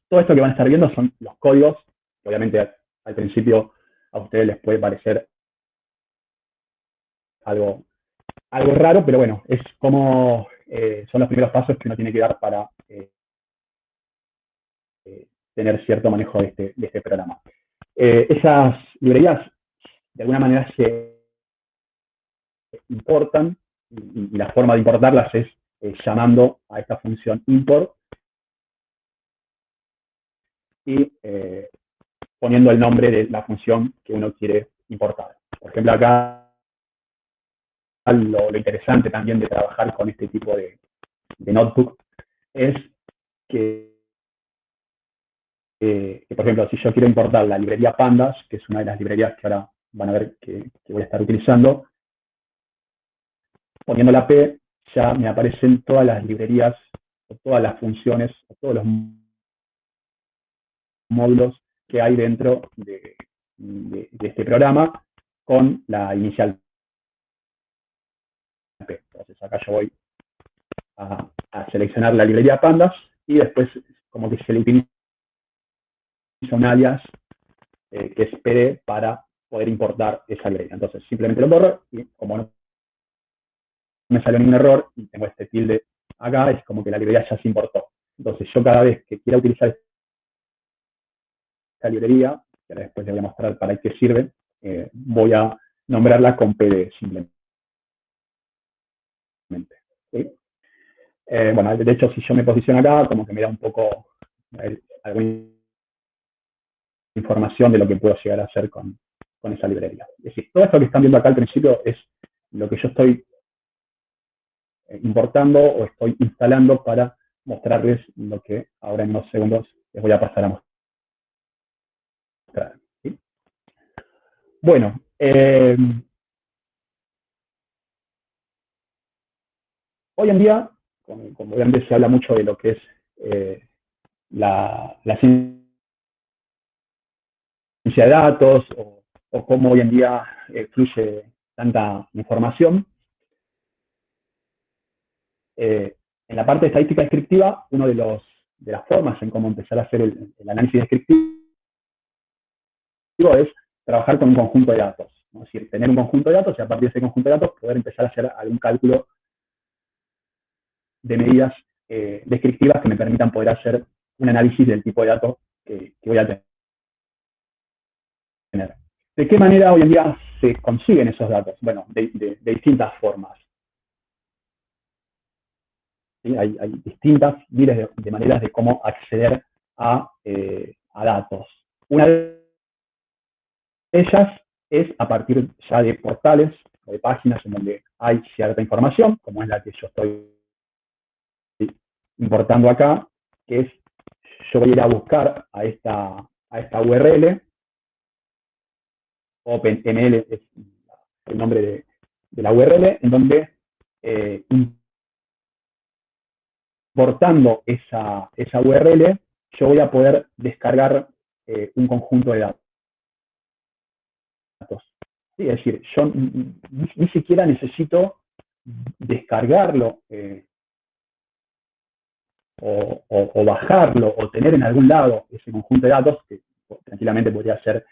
todo esto que van a estar viendo son los códigos, que obviamente al principio a ustedes les puede parecer algo raro, pero bueno, es como son los primeros pasos que uno tiene que dar para tener cierto manejo de este programa. Esas librerías, de alguna manera, se importan, y la forma de importarlas es llamando a esta función import y poniendo el nombre de la función que uno quiere importar. Por ejemplo, acá lo interesante también de trabajar con este tipo de notebook es que, por ejemplo, si yo quiero importar la librería Pandas, que es una de las librerías que ahora van a ver que voy a estar utilizando, poniendo la P, ya me aparecen todas las librerías, o todas las funciones, o todos los módulos que hay dentro de este programa con la inicial P. Entonces acá yo voy a seleccionar la librería Pandas y después como que se le utiliza un alias que espere para poder importar esa librería. Entonces simplemente lo borro y como no me salió ningún error y tengo este tilde acá, es como que la librería ya se importó. Entonces yo cada vez que quiera utilizar esta librería, que ahora después les voy a mostrar para qué sirve, voy a nombrarla con PD simplemente. ¿Sí? Bueno, de hecho, si yo me posiciono acá, como que me da un poco alguna información de lo que puedo llegar a hacer con esa librería. Es decir, todo esto que están viendo acá al principio es lo que yo estoy importando o estoy instalando para mostrarles lo que ahora en unos segundos les voy a pasar a mostrar. ¿Sí? Bueno, hoy en día, como obviamente se habla mucho de lo que es la ciencia de datos o cómo hoy en día fluye tanta información. En la parte de estadística descriptiva, una de las formas en cómo empezar a hacer el análisis descriptivo es trabajar con un conjunto de datos. ¿No? Es decir, tener un conjunto de datos y a partir de ese conjunto de datos poder empezar a hacer algún cálculo de medidas descriptivas que me permitan poder hacer un análisis del tipo de datos que voy a tener. ¿De qué manera hoy en día se consiguen esos datos? Bueno, de distintas formas. ¿Sí? Hay distintas miles de maneras de cómo acceder a datos. Una de ellas es a partir ya de portales o de páginas en donde hay cierta información, como es la que yo estoy importando acá, que es, yo voy a ir a buscar a esta URL, OpenML es el nombre de la URL, en donde importando esa URL, yo voy a poder descargar un conjunto de datos. Sí, es decir, yo ni siquiera necesito descargarlo o bajarlo o tener en algún lado ese conjunto de datos, que tranquilamente podría ser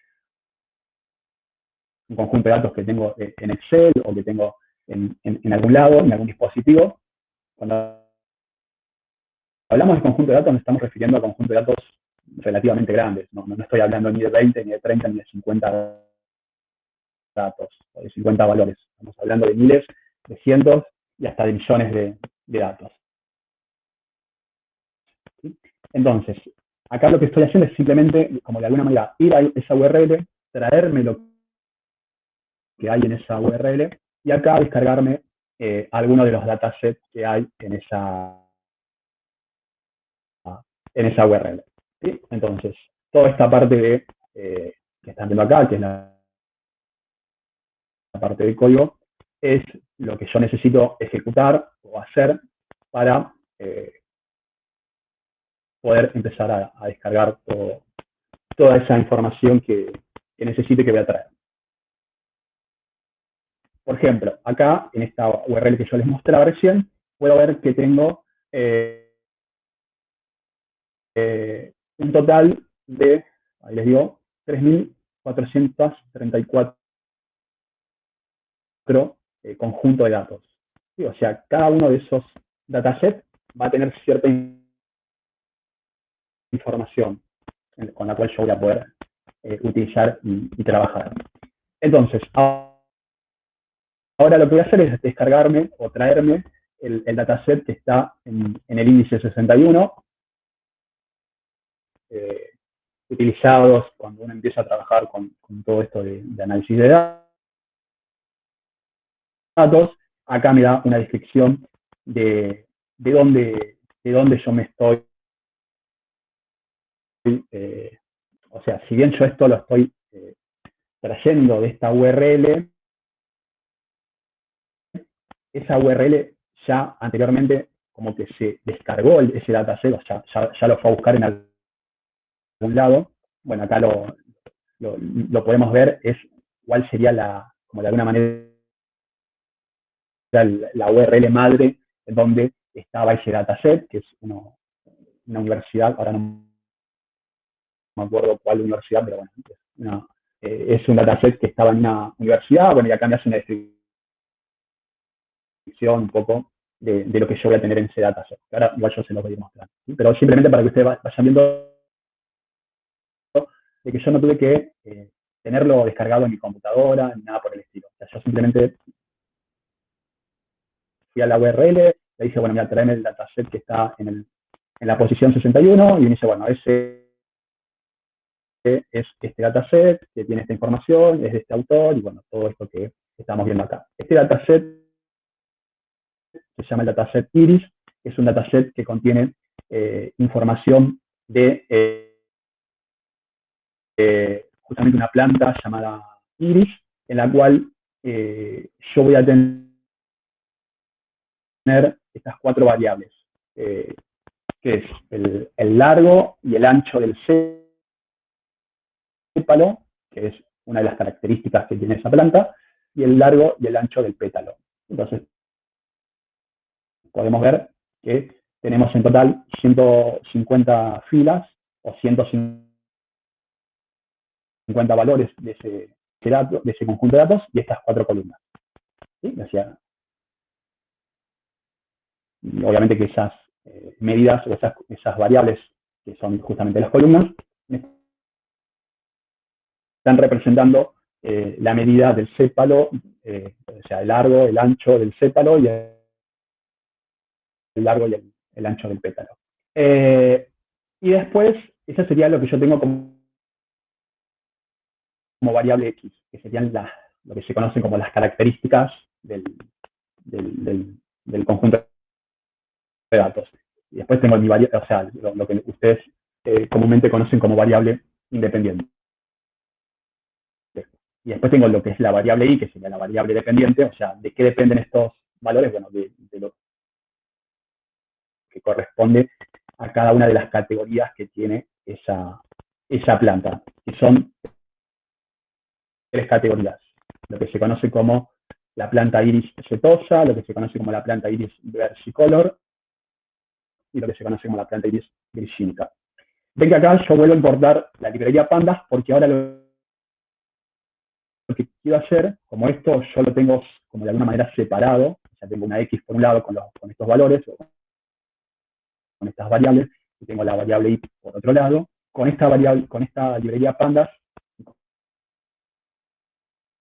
un conjunto de datos que tengo en Excel o que tengo en algún lado, en algún dispositivo. Cuando hablamos de conjunto de datos nos estamos refiriendo a conjunto de datos relativamente grandes. No estoy hablando ni de 20, ni de 30, ni de 50 datos, o de 50 valores. Estamos hablando de miles, de cientos y hasta de millones de datos. ¿Sí? Entonces, acá lo que estoy haciendo es simplemente, como de alguna manera, ir a esa URL, traerme lo que hay en esa URL y acá descargarme alguno de los datasets que hay en esa URL. ¿Sí? Entonces, toda esta parte que están viendo acá, que es la parte del código, es lo que yo necesito ejecutar o hacer para poder empezar a descargar toda esa información que necesite, que voy a traer. Por ejemplo, acá, en esta URL que yo les mostraba recién, puedo ver que tengo un total de, ahí les digo, 3.434 conjunto de datos. ¿Sí? O sea, cada uno de esos datasets va a tener cierta información con la cual yo voy a poder utilizar y trabajar. Entonces, ahora lo que voy a hacer es descargarme o traerme el dataset que está en el índice 61, utilizados cuando uno empieza a trabajar con todo esto de análisis de datos. Acá me da una descripción de dónde yo me estoy, o sea, si bien yo esto lo estoy trayendo de esta URL, esa URL ya anteriormente como que se descargó ese dataset, o sea, ya lo fue a buscar en algún lado. Bueno, acá lo podemos ver, es cuál sería como de alguna manera la URL madre donde estaba ese dataset, que es una universidad, ahora no me acuerdo cuál universidad, pero bueno, es un dataset que estaba en una universidad. Bueno, y acá me hace una descripción un poco de lo que yo voy a tener en ese dataset. Ahora igual yo se los voy a mostrar, ¿sí? Pero simplemente para que ustedes vayan viendo de que yo no tuve que tenerlo descargado en mi computadora, ni nada por el estilo. O sea, yo simplemente fui a la URL, le dije, bueno, mira, traeme el dataset que está en la posición 61, y me dice, bueno, ese es este dataset, que tiene esta información, es de este autor, y bueno, todo esto que estamos viendo acá. Este dataset se llama el dataset Iris, es un dataset que contiene información de justamente una planta llamada Iris, en la cual yo voy a tener estas 4 variables, que es el largo y el ancho del sépalo, que es una de las características que tiene esa planta, y el largo y el ancho del pétalo. Entonces, podemos ver que tenemos en total 150 filas o 150 valores de ese conjunto de datos y estas 4 columnas. ¿Sí? O sea, obviamente que esas medidas o esas variables, que son justamente las columnas, están representando la medida del sépalo, o sea, el largo, el ancho del sépalo y el largo y el ancho del pétalo. Y después, eso sería lo que yo tengo como variable X, que serían lo que se conocen como las características del conjunto de datos. Y después tengo mi variable, o sea, lo que ustedes comúnmente conocen como variable independiente. Y después tengo lo que es la variable I, que sería la variable dependiente, o sea, ¿de qué dependen estos valores? Bueno, de lo que corresponde a cada una de las categorías que tiene esa planta, que son 3 categorías. Lo que se conoce como la planta iris setosa, lo que se conoce como la planta iris versicolor, y lo que se conoce como la planta iris virgínica. Ven que acá yo vuelvo a importar la librería Pandas, porque ahora lo que quiero hacer, como esto yo lo tengo como de alguna manera separado, o sea, tengo una X por un lado con estos valores, o con estas variables, y tengo la variable Y por otro lado, con esta librería Pandas,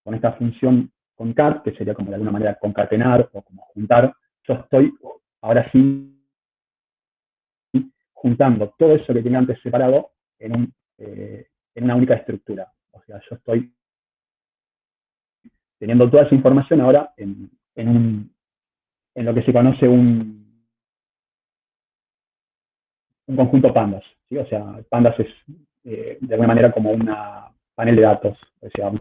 con esta función concat, que sería como de alguna manera concatenar o como juntar, yo estoy ahora sí juntando todo eso que tenía antes separado en una única estructura. O sea, yo estoy teniendo toda esa información ahora en lo que se conoce un conjunto pandas, ¿sí? O sea, pandas es de alguna manera como una panel de datos, o sea,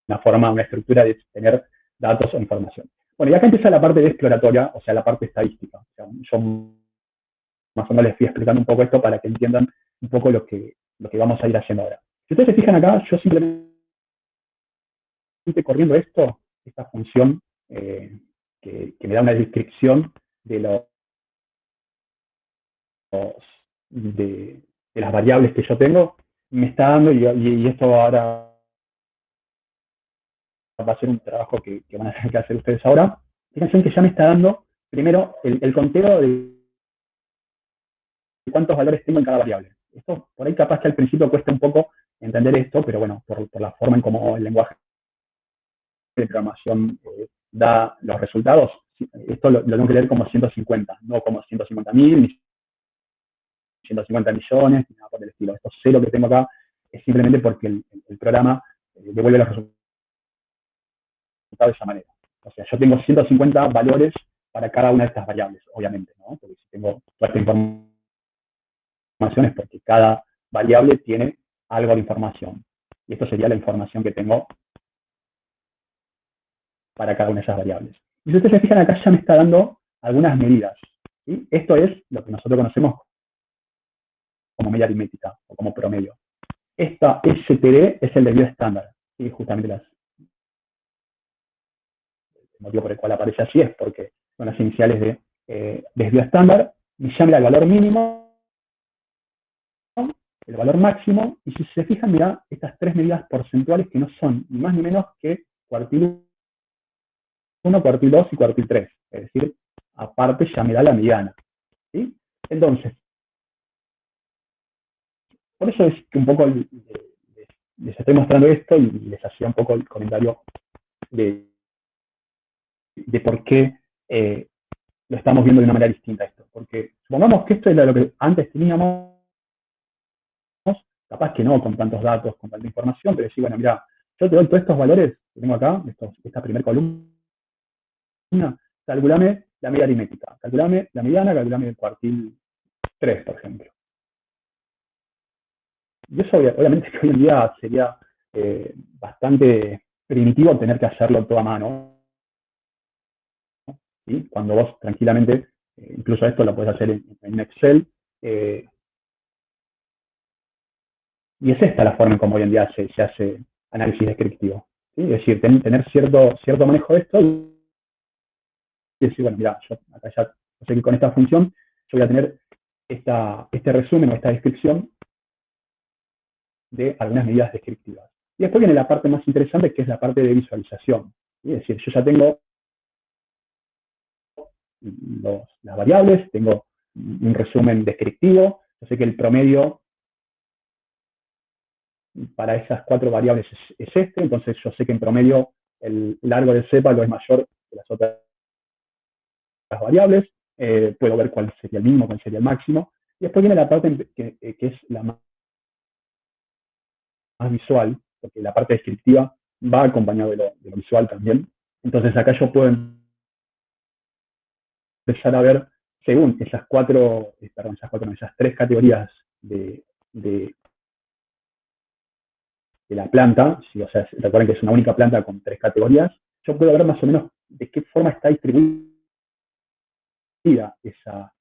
una forma, una estructura de tener datos o información. Bueno, y acá empieza la parte de exploratoria, o sea, la parte estadística. O sea, yo más o menos les fui explicando un poco esto para que entiendan un poco lo que vamos a ir haciendo ahora. Si ustedes se fijan acá, yo simplemente corriendo esto, esta función que me da una descripción de de las variables que yo tengo, me está dando, y esto ahora va a ser un trabajo que van a tener que hacer ustedes ahora. Fíjense que ya me está dando primero el conteo de cuántos valores tengo en cada variable. Esto por ahí capaz que al principio cuesta un poco entender esto, pero bueno, por la forma en cómo el lenguaje de programación da los resultados, esto lo tengo que leer como 150, no como 150.000, ni 150 millones, ni nada por el estilo. Esto cero que tengo acá es simplemente porque el programa devuelve los resultados de esa manera. O sea, yo tengo 150 valores para cada una de estas variables, obviamente, ¿no? Porque si tengo toda esta información es porque cada variable tiene algo de información. Y esto sería la información que tengo para cada una de esas variables. Y si ustedes se fijan acá ya me está dando algunas medidas. ¿Sí? Esto es lo que nosotros conocemos como media aritmética o como promedio. Esta STD es el desvío estándar. ¿Sí? Justamente el motivo por el cual aparece así es porque son las iniciales de desvío estándar, y ya me da el valor mínimo, el valor máximo, y si se fijan, mirá estas tres medidas porcentuales que no son ni más ni menos que cuartil 1, cuartil 2 y cuartil 3. Es decir, aparte ya me da la mediana. ¿Sí? Entonces, por eso es que un poco les estoy mostrando esto y les hacía un poco el comentario de por qué lo estamos viendo de una manera distinta esto. Porque supongamos que esto era lo que antes teníamos, capaz que no con tantos datos, con tanta información, pero decir, bueno, mira, yo te doy todos estos valores que tengo acá, esta primera columna, calculame la media aritmética, calculame la mediana, calculame el cuartil 3, por ejemplo. Y eso obviamente que hoy en día sería bastante primitivo tener que hacerlo todo a mano. ¿Sí? Cuando vos tranquilamente, incluso esto lo podés hacer en Excel, y es esta la forma en como hoy en día se hace análisis descriptivo. ¿Sí? Es decir, tener cierto manejo de esto y decir, bueno, mira, yo acá ya sé que con esta función yo voy a tener este resumen o esta descripción de algunas medidas descriptivas. Y después viene la parte más interesante, que es la parte de visualización. ¿Sí? Es decir, yo ya tengo las variables, tengo un resumen descriptivo, yo sé que el promedio para esas 4 variables es este, entonces yo sé que en promedio el largo del sépalo es mayor que las otras variables, puedo ver cuál sería el mínimo, cuál sería el máximo, y después viene la parte que es la más visual, porque la parte descriptiva va acompañado de lo visual también. Entonces acá yo puedo empezar a ver, según esas esas 3 categorías de la planta, ¿sí? O sea, recuerden que es una única planta con 3 categorías, yo puedo ver más o menos de qué forma está distribuida esa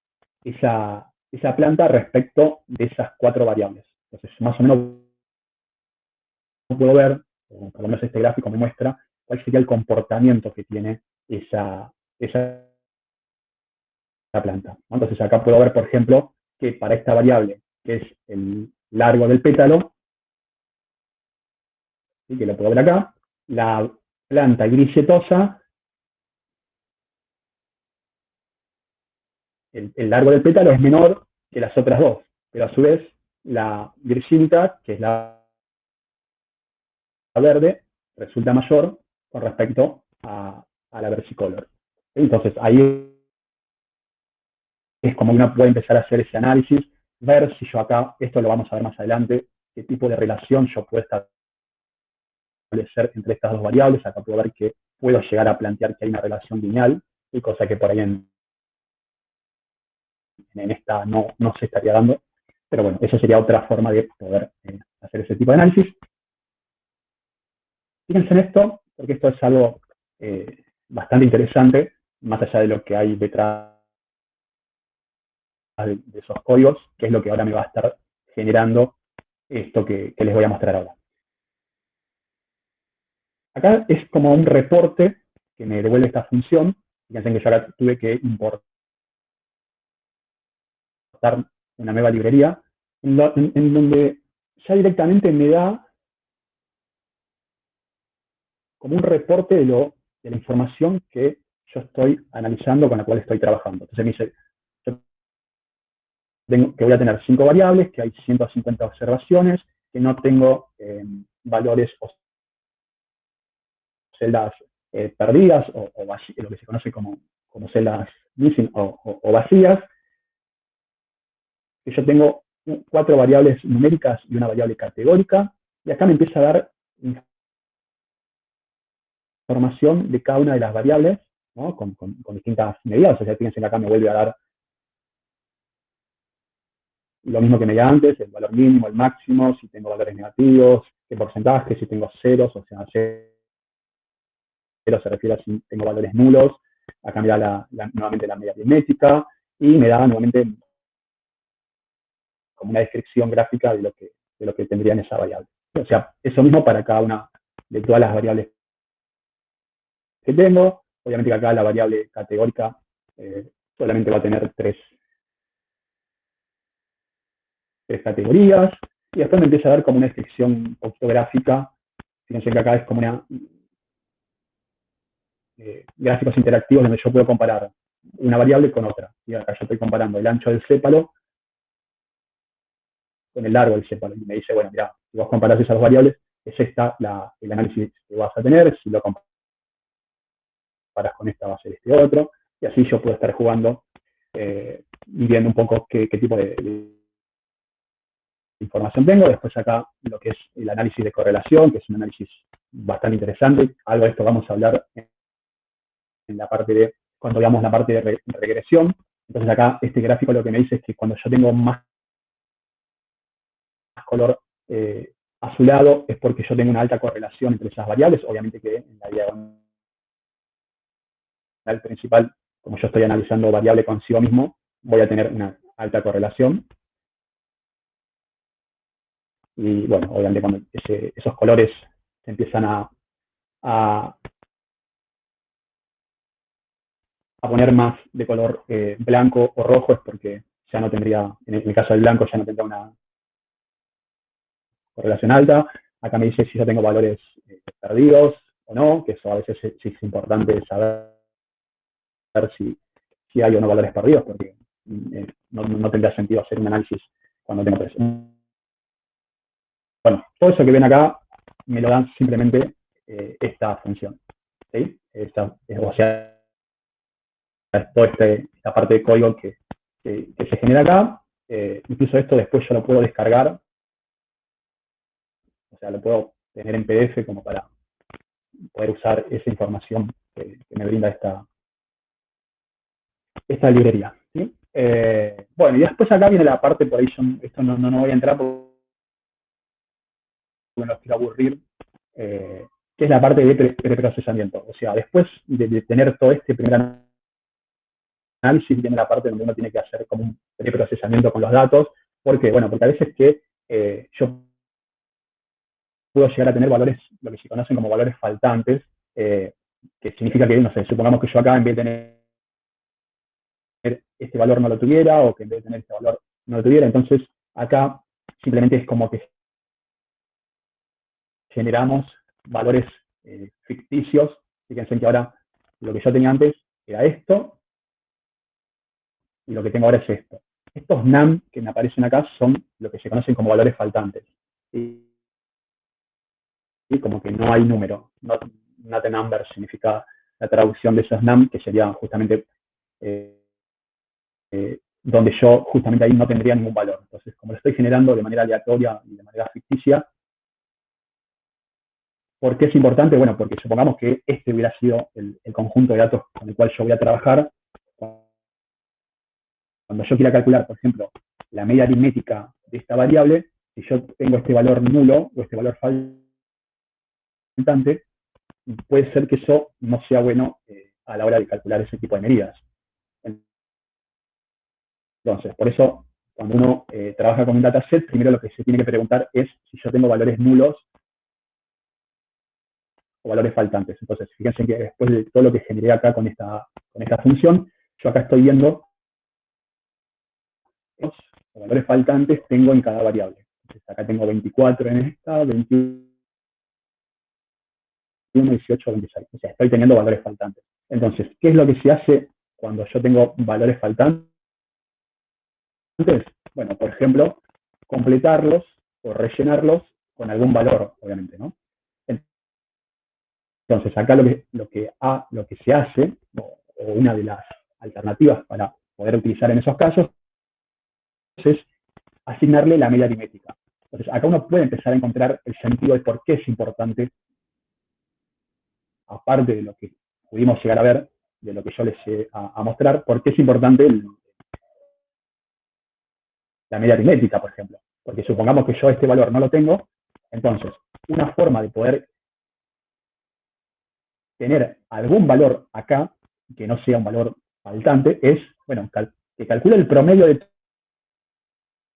planta respecto de esas 4 variables. Entonces, más o menos puedo ver, o por lo menos este gráfico me muestra, cuál sería el comportamiento que tiene esa planta. Entonces, acá puedo ver, por ejemplo, que para esta variable, que es el largo del pétalo, ¿sí? Que lo puedo ver acá, la planta grisetosa, el largo del pétalo es menor que las otras dos, pero a su vez la grisínita, que es la verde, resulta mayor con respecto a la versicolor. Entonces ahí es como uno puede empezar a hacer ese análisis, ver si yo acá, esto lo vamos a ver más adelante, qué tipo de relación yo puedo establecer entre estas dos variables. Acá puedo ver que puedo llegar a plantear que hay una relación lineal, y cosa que por ahí en esta no se estaría dando. Pero bueno, eso sería otra forma de poder hacer ese tipo de análisis. Fíjense en esto, porque esto es algo bastante interesante, más allá de lo que hay detrás de esos códigos, que es lo que ahora me va a estar generando esto que les voy a mostrar ahora. acá es como un reporte que me devuelve esta función. Fíjense que yo ahora tuve que importar una nueva librería, en donde ya directamente me da como un reporte de la información que yo estoy analizando, con la cual estoy trabajando. Entonces me dice que voy a tener 5 variables, que hay 150 observaciones, que no tengo valores o celdas perdidas o lo que se conoce como celdas missing o vacías, que yo tengo 4 variables numéricas y una variable categórica, y acá me empieza a dar información de cada una de las variables, ¿no? con distintas medidas. O sea, fíjense que acá me vuelve a dar lo mismo que me dio antes, el valor mínimo, el máximo, si tengo valores negativos, qué porcentaje, si tengo ceros, o sea, cero se refiere a si tengo valores nulos. Acá me da nuevamente la media aritmética, y me da nuevamente como una descripción gráfica de lo que tendría en esa variable. O sea, eso mismo para cada una de todas las variables que tengo. Obviamente que acá la variable categórica solamente va a tener tres categorías, y después me empieza a dar como una descripción ortográfica. Fíjense que acá es como una gráficos interactivos donde yo puedo comparar una variable con otra. Y acá yo estoy comparando el ancho del sépalo con el largo del sépalo. Y me dice, bueno, mira, si vos comparás esas dos variables, es esta el análisis que vas a tener. Si lo comparas con esta, va a ser este otro. Y así yo puedo estar jugando y viendo un poco qué tipo de información tengo. Después acá lo que es el análisis de correlación, que es un análisis bastante interesante. Algo de esto vamos a hablar en la parte de, cuando veamos la parte de regresión. Entonces acá este gráfico lo que me dice es que cuando yo tengo más color azulado es porque yo tengo una alta correlación entre esas variables. Obviamente que en la diagonal principal, como yo estoy analizando variable consigo mismo, voy a tener una alta correlación. Y bueno, obviamente cuando esos colores se empiezan a poner más de color blanco o rojo, es porque ya no tendría, en el caso del blanco, ya no tendría una correlación alta. Acá me dice si yo tengo valores perdidos o no, que eso a veces sí es importante saber si hay o no valores perdidos, porque no tendría sentido hacer un análisis cuando tengo tres. Bueno, todo eso que ven acá me lo dan simplemente esta función, ¿sí? O sea, toda esta parte de código que se genera acá. Incluso esto después yo lo puedo descargar, o sea, lo puedo tener en PDF como para poder usar esa información que me brinda esta librería, ¿sí? Bueno, y después acá viene la parte, por ahí esto no voy a entrar porque no los quiero aburrir, que es la parte de preprocesamiento. O sea, después de tener todo este primer análisis, viene la parte donde uno tiene que hacer como un preprocesamiento con los datos. ¿Por qué? Bueno, porque a veces que yo puedo llegar a tener valores, lo que se conocen como valores faltantes, que significa que, no sé, supongamos que yo acá en vez de tener este valor no lo tuviera, o que en vez de tener este valor no lo tuviera. Entonces, acá simplemente es como que generamos valores ficticios. Fíjense que ahora lo que yo tenía antes era esto, y lo que tengo ahora es esto. Estos NaM que me aparecen acá son lo que se conocen como valores faltantes. Y como que no hay número. Not a number significa la traducción de esos NaM, que sería justamente donde yo justamente ahí no tendría ningún valor. Entonces, como lo estoy generando de manera aleatoria y de manera ficticia, ¿por qué es importante? Bueno, porque supongamos que este hubiera sido el conjunto de datos con el cual yo voy a trabajar. Cuando yo quiera calcular, por ejemplo, la media aritmética de esta variable, si yo tengo este valor nulo o este valor faltante, puede ser que eso no sea bueno a la hora de calcular ese tipo de medidas. Entonces, por eso, cuando uno trabaja con un dataset, primero lo que se tiene que preguntar es si yo tengo valores nulos o valores faltantes. Entonces, fíjense que después de todo lo que generé acá con esta función, yo acá estoy viendo los valores faltantes tengo en cada variable. Entonces, acá tengo 24 en esta, 21, 18, 26. O sea, estoy teniendo valores faltantes. Entonces, ¿qué es lo que se hace cuando yo tengo valores faltantes? Bueno, por ejemplo, completarlos o rellenarlos con algún valor, obviamente, ¿no? Entonces, acá lo que se hace, o una de las alternativas para poder utilizar en esos casos, es asignarle la media aritmética. Entonces, acá uno puede empezar a encontrar el sentido de por qué es importante, aparte de lo que pudimos llegar a ver, de lo que yo les he a mostrar, por qué es importante la media aritmética, por ejemplo. Porque supongamos que yo este valor no lo tengo, entonces, una forma de poder tener algún valor acá, que no sea un valor faltante, es, bueno, que calcule el promedio de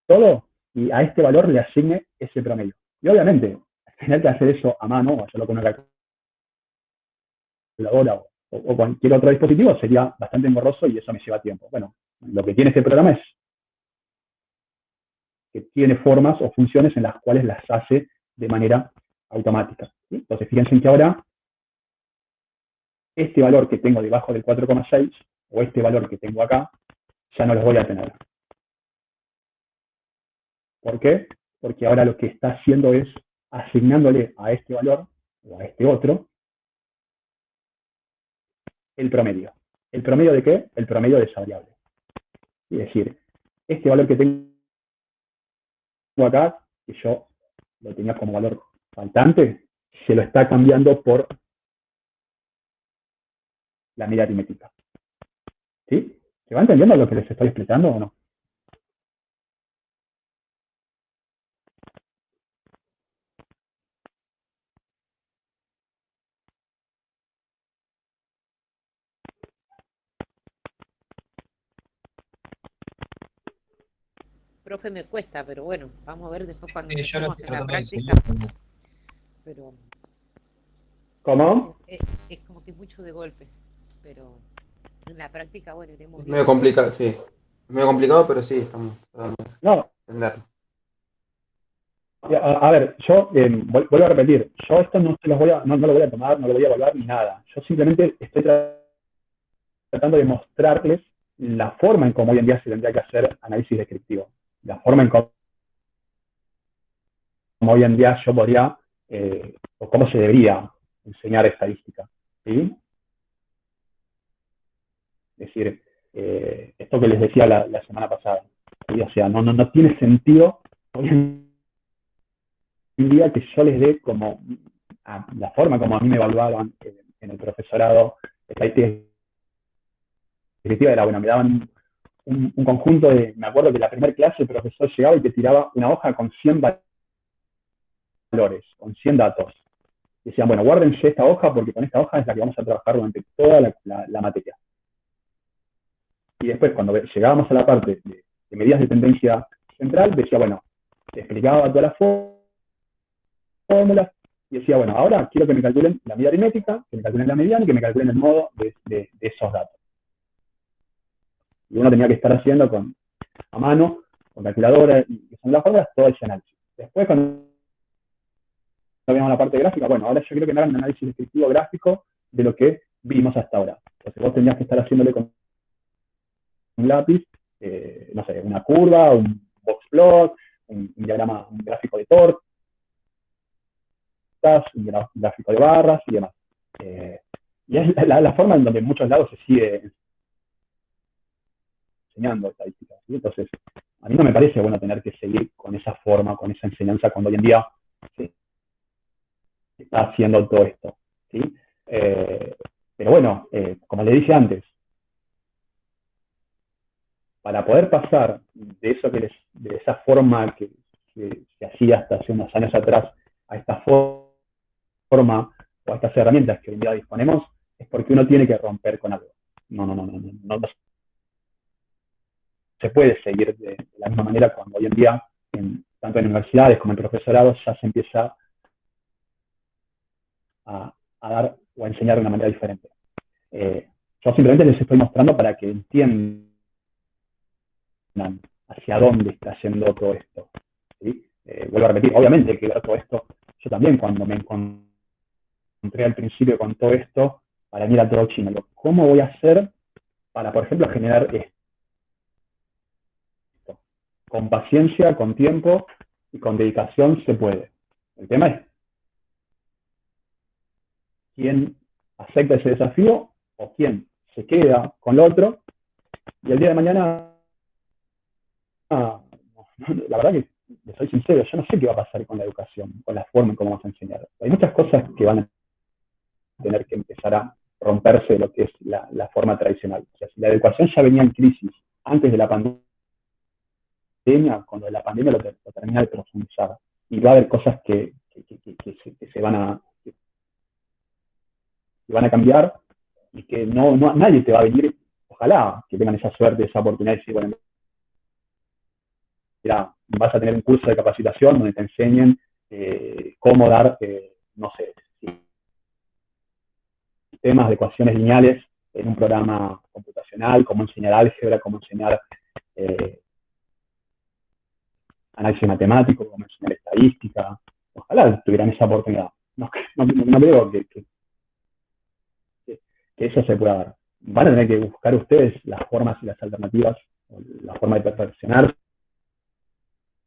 todo y a este valor le asigne ese promedio. Y obviamente, tener que hacer eso a mano, o hacerlo con una calculadora o cualquier otro dispositivo, sería bastante engorroso y eso me lleva tiempo. Bueno, lo que tiene este programa es que tiene formas o funciones en las cuales las hace de manera automática, ¿sí? Entonces, fíjense que ahora este valor que tengo debajo del 4,6 o este valor que tengo acá, ya no los voy a tener. ¿Por qué? Porque ahora lo que está haciendo es asignándole a este valor o a este otro el promedio. ¿El promedio de qué? El promedio de esa variable. Es decir, este valor que tengo acá, que yo lo tenía como valor faltante, se lo está cambiando por la media aritmética. ¿Sí? ¿Se va entendiendo lo que les estoy explicando o no? Profe, me cuesta, pero bueno, vamos a ver después cuando Sí, yo lo empecemos estoy en la tratando de seguir práctica. también. Pero ¿Cómo? es como que mucho de golpe. Pero en la práctica, bueno, iremos Es medio viendo. complicado, sí. Es medio complicado, pero sí, estamos tratando de No, entenderlo. a ver, yo vuelvo a repetir, yo esto no se los voy a, no lo voy a tomar, no lo voy a evaluar ni nada. Yo simplemente estoy tratando de mostrarles la forma en cómo hoy en día se tendría que hacer análisis descriptivo. La forma en cómo hoy en día yo podría, o cómo se debería enseñar estadística. ¿Sí? Es decir, esto que les decía la semana pasada. ¿Sí? O sea, no tiene sentido hoy en día que yo les dé como la forma como a mí me evaluaban en el profesorado, estadística descriptiva era, bueno, me daban un conjunto de, me acuerdo que la primera clase el profesor llegaba y te tiraba una hoja con 100 valores, con 100 datos. Y decían, bueno, guárdense esta hoja porque con esta hoja es la que vamos a trabajar durante toda la materia. Y después, cuando llegábamos a la parte de medidas de tendencia central, decía, bueno, te explicaba todas las fórmulas y decía, bueno, ahora quiero que me calculen la medida aritmética, que me calculen la mediana y que me calculen el modo de esos datos. Y uno tenía que estar haciendo a mano, con calculadora, y son las fórmulas, todo ese análisis. Después, cuando veamos la parte gráfica, bueno, ahora yo quiero que me hagan un análisis descriptivo gráfico de lo que vimos hasta ahora. Entonces vos tenías que estar haciéndole con un lápiz, no sé, una curva, un box plot, un diagrama, un gráfico de tortas, un gráfico de barras y demás. Y es la forma en donde en muchos lados se sigue enseñando estadística, ¿sí? Entonces, a mí no me parece bueno tener que seguir con esa forma, con esa enseñanza, cuando hoy en día se está haciendo todo esto, ¿sí? Pero bueno, como le dije antes, para poder pasar de eso de esa forma que se hacía hasta hace unos años atrás a esta forma o a estas herramientas que hoy en día disponemos, es porque uno tiene que romper con algo. No se puede seguir de la misma manera cuando hoy en día, tanto en universidades como en profesorado, ya se empieza a a dar o a enseñar de una manera diferente. Yo simplemente les estoy mostrando para que entiendan hacia dónde está yendo todo esto, ¿sí? Vuelvo a repetir, obviamente que todo esto, yo también cuando me encontré al principio con todo esto, para mí era todo chino. ¿Cómo voy a hacer para, por ejemplo, generar esto? Con paciencia, con tiempo y con dedicación se puede. El tema es quién acepta ese desafío o quién se queda con lo otro, y el día de mañana, la verdad que, les soy sincero, yo no sé qué va a pasar con la educación, con la forma en cómo vamos a enseñar. Hay muchas cosas que van a tener que empezar a romperse de lo que es la forma tradicional. O sea, si la educación ya venía en crisis antes de la pandemia, cuando la pandemia lo termina de profundizar, y va a haber cosas que se van a cambiar, y que nadie te va a venir, ojalá que tengan esa suerte, esa oportunidad de decir, bueno, mira, vas a tener un curso de capacitación donde te enseñen cómo dar, no sé, sistemas de ecuaciones lineales en un programa computacional, cómo enseñar álgebra, cómo enseñar análisis matemático, cómo enseñar estadística. Ojalá tuvieran esa oportunidad. No creo que eso se pueda dar. Van a tener que buscar ustedes las formas y las alternativas, la forma de perfeccionarse,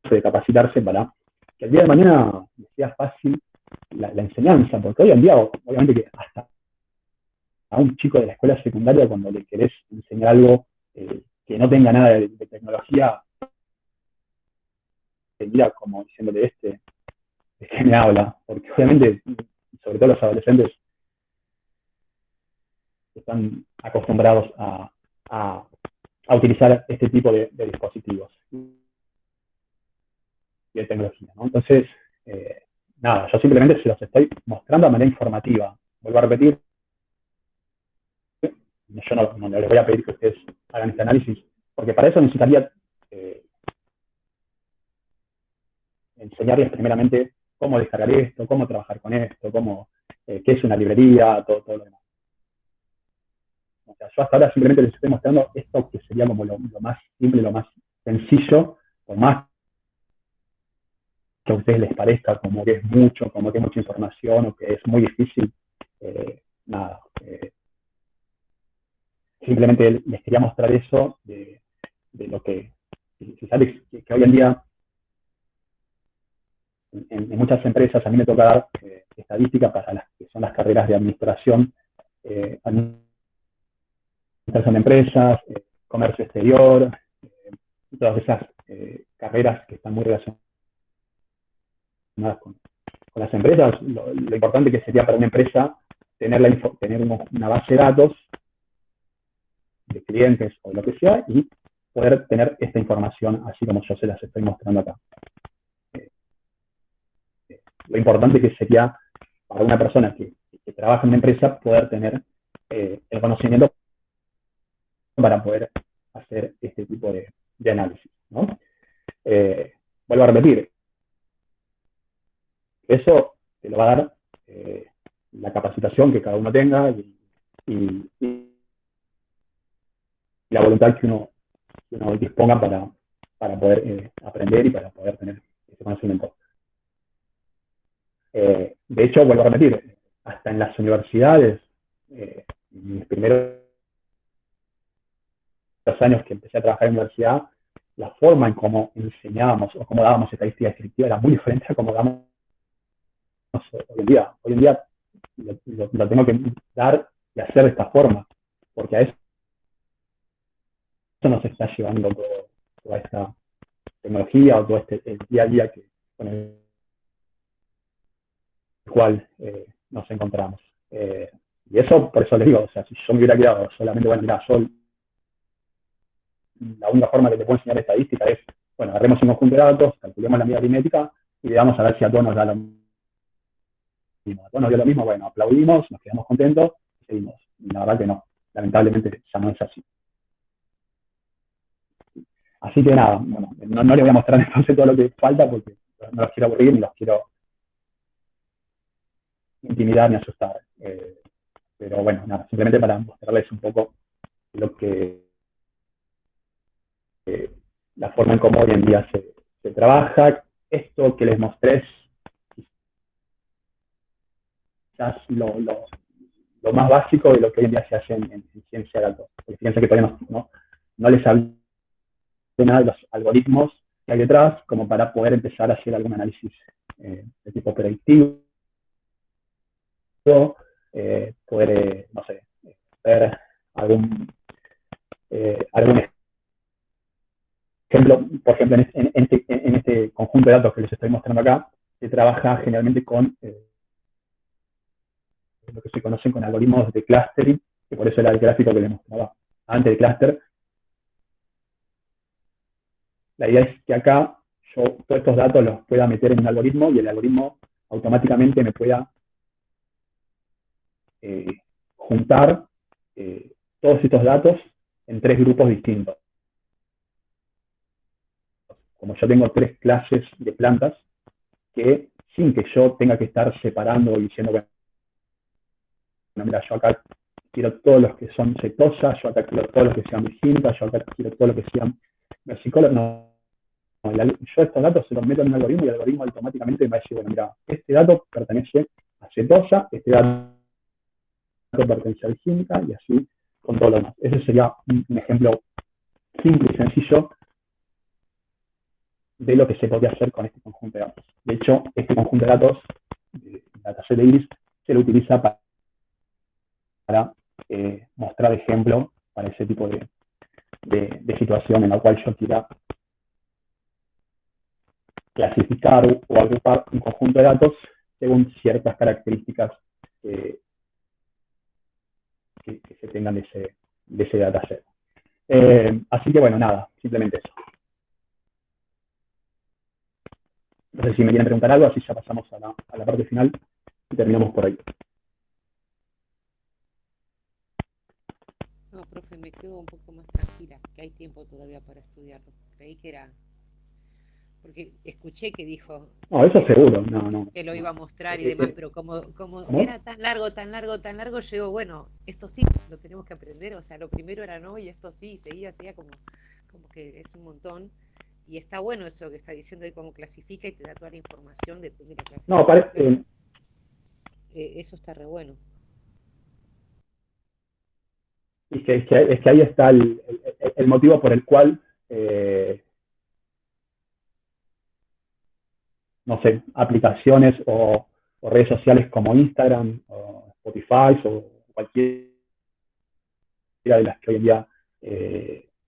de capacitarse para que el día de mañana sea fácil la enseñanza, porque hoy en día, obviamente que hasta a un chico de la escuela secundaria, cuando le querés enseñar algo que no tenga nada de tecnología, te mira como diciéndole ¿de qué me habla? Porque obviamente, sobre todo los adolescentes, están acostumbrados a utilizar este tipo de dispositivos y de tecnología, ¿no? Entonces, nada, yo simplemente se los estoy mostrando de manera informativa. Vuelvo a repetir, yo no les voy a pedir que ustedes hagan este análisis, porque para eso necesitaría enseñarles primeramente cómo descargar esto, cómo trabajar con esto, qué es una librería, todo lo demás. O sea, yo hasta ahora simplemente les estoy mostrando esto que sería como lo más simple, lo más sencillo, por más que a ustedes les parezca como que es mucho, como que es mucha información o que es muy difícil, nada. Simplemente les quería mostrar eso de lo que sale, que hoy en día en muchas empresas, a mí me toca dar estadísticas para las que son las carreras de administración, administración de empresas, comercio exterior, todas esas carreras que están muy relacionadas con las empresas. Lo importante que sería para una empresa tener una base de datos de clientes o lo que sea y poder tener esta información así como yo se las estoy mostrando acá. Lo importante que sería para una persona que trabaja en una empresa poder tener el conocimiento para poder hacer este tipo de análisis, ¿no? Vuelvo a repetir, eso te lo va a dar la capacitación que cada uno tenga y la voluntad que uno disponga para poder aprender y para poder tener ese conocimiento. De hecho, vuelvo a repetir, hasta en las universidades, en mis primeros años que empecé a trabajar en universidad, la forma en cómo enseñábamos o cómo dábamos estadística descriptiva era muy diferente a cómo damos hoy en día. Hoy en día lo tengo que dar y hacer de esta forma, porque a eso nos está llevando toda esta tecnología o todo el día a día con el cual nos encontramos. Y eso, por eso les digo, o sea, si yo me hubiera quedado solamente, bueno, mira, la única forma que te puedo enseñar estadística es, bueno, agarremos un conjunto de datos, calculemos la medida aritmética y le vamos a ver si a todos nos da lo mismo. A todos nos dio lo mismo, bueno, aplaudimos, nos quedamos contentos y seguimos. Y la verdad que no, lamentablemente ya no es así. Así que nada, bueno, no les voy a mostrar entonces todo lo que falta porque no los quiero aburrir ni los quiero intimidar ni asustar. Pero bueno, nada, simplemente para mostrarles un poco lo que la forma en cómo hoy en día se trabaja. Esto que les mostré es quizás lo más básico de lo que hoy en día se hace en ciencia de datos. Porque fíjense que todavía no les hablé nada de los algoritmos que hay detrás como para poder empezar a hacer algún análisis de tipo predictivo, poder, no sé, ver algún ejemplo. Por ejemplo, en este conjunto de datos que les estoy mostrando acá, se trabaja generalmente con lo que se conocen con algoritmos de clustering, que por eso era el gráfico que les mostraba antes de cluster. La idea es que acá yo todos estos datos los pueda meter en un algoritmo y el algoritmo automáticamente me pueda juntar todos estos datos en 3 grupos distintos. Como yo tengo 3 clases de plantas, que sin que yo tenga que estar separando y diciendo, bueno, mira, yo acá quiero todos los que son setosas, yo acá quiero todos los que sean distintas, yo acá quiero todos los que sean versicólogas. No, yo estos datos se los meto en un algoritmo y el algoritmo automáticamente me va a decir, bueno, mira, este dato pertenece a setosa, este dato pertenece a distinta, y así con todo lo demás. Ese sería un ejemplo simple y sencillo de lo que se podría hacer con este conjunto de datos. De hecho, este conjunto de datos, dataset de Iris, se lo utiliza para mostrar ejemplo para ese tipo de situación en la cual yo quiera clasificar o agrupar un conjunto de datos según ciertas características que se tengan de ese dataset. Así que bueno, nada, simplemente eso. No sé si me quieren preguntar algo, así ya pasamos a la parte final y terminamos por ahí. No, profe, me quedo un poco más tranquila, que hay tiempo todavía para estudiarlo. Creí que era, porque escuché que dijo No, eso seguro, no. que lo iba a mostrar y demás, pero como ¿Cómo? era tan largo, yo digo, bueno, esto sí lo tenemos que aprender, o sea, lo primero era no, y esto sí, seguía como que es un montón. Y está bueno eso que está diciendo de cómo clasifica y te da toda la información de la clasificación. No, parece... Eso está re bueno. Es que ahí está el motivo por el cual, no sé, aplicaciones o redes sociales como Instagram o Spotify o cualquiera de las que hoy en día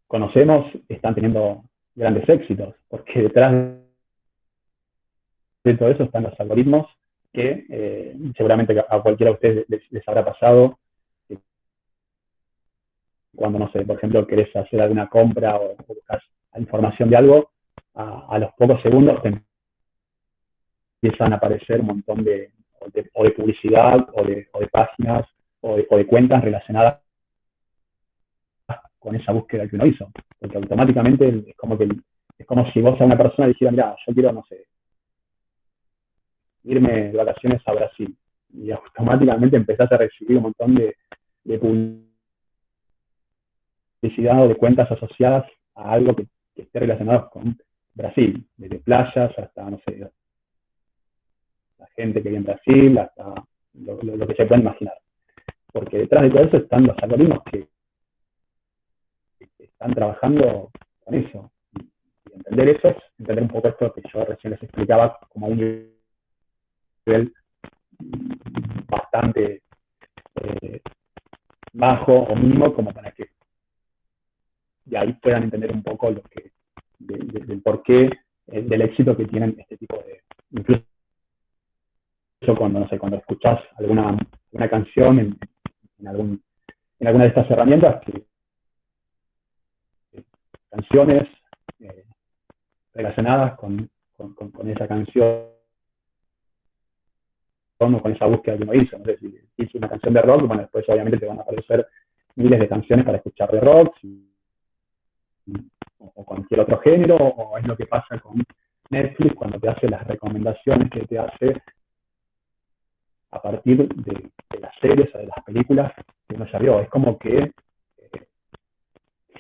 conocemos están teniendo grandes éxitos, porque detrás de todo eso están los algoritmos que seguramente a cualquiera de ustedes les habrá pasado cuando, no sé, por ejemplo, querés hacer alguna compra o buscas información de algo, a los pocos segundos te empiezan a aparecer un montón de publicidad o de páginas o de cuentas relacionadas con esa búsqueda que uno hizo. Porque automáticamente es como si vos a una persona le dijeras, mira, yo quiero, no sé, irme de vacaciones a Brasil. Y automáticamente empezás a recibir un montón de publicidad o de cuentas asociadas a algo que esté relacionado con Brasil, desde playas hasta, no sé, la gente que vive en Brasil, hasta lo que se puede imaginar. Porque detrás de todo eso están los algoritmos que están trabajando con eso. Y entender eso es entender un poco esto que yo recién les explicaba como a un nivel bastante bajo o mínimo, como para que de ahí puedan entender un poco del porqué del éxito que tienen este tipo de... Incluso cuando, no sé, cuando escuchás alguna canción en alguna de estas herramientas, canciones relacionadas con esa canción o con esa búsqueda que uno hizo. No sé, si hice una canción de rock, bueno, después obviamente te van a aparecer miles de canciones para escuchar de rock, o cualquier otro género, o es lo que pasa con Netflix cuando te hace las recomendaciones que te hace a partir de las series o de las películas que uno ya vio. Es como que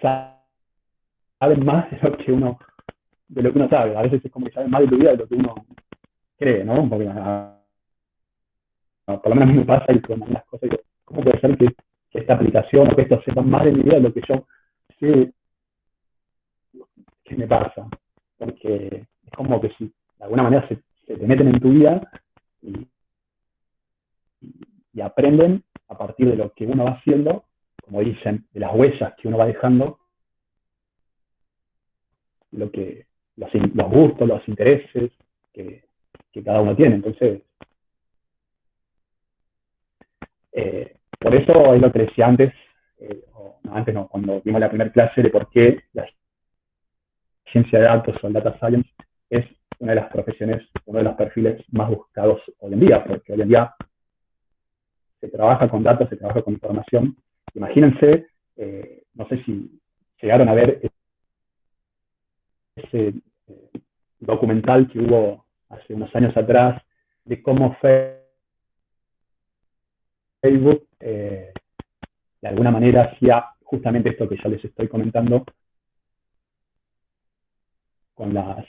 saben más de lo que uno sabe. A veces es como que saben más de tu vida de lo que uno cree, ¿no? Porque por lo menos a mí me pasa y con algunas cosas, digo, ¿cómo puede ser que esta aplicación o que esto sepa más de mi vida de lo que yo sé que me pasa? Porque es como que si de alguna manera se te meten en tu vida y aprenden a partir de lo que uno va haciendo, como dicen, de las huellas que uno va dejando, los gustos, los intereses que cada uno tiene. Entonces, por eso es lo que decía antes, antes no, cuando vimos la primera clase de por qué la ciencia de datos o el data science es una de las profesiones, uno de los perfiles más buscados hoy en día, porque hoy en día se trabaja con datos, se trabaja con información. Imagínense, no sé si llegaron a ver ese documental que hubo hace unos años atrás de cómo Facebook de alguna manera hacía justamente esto que ya les estoy comentando con las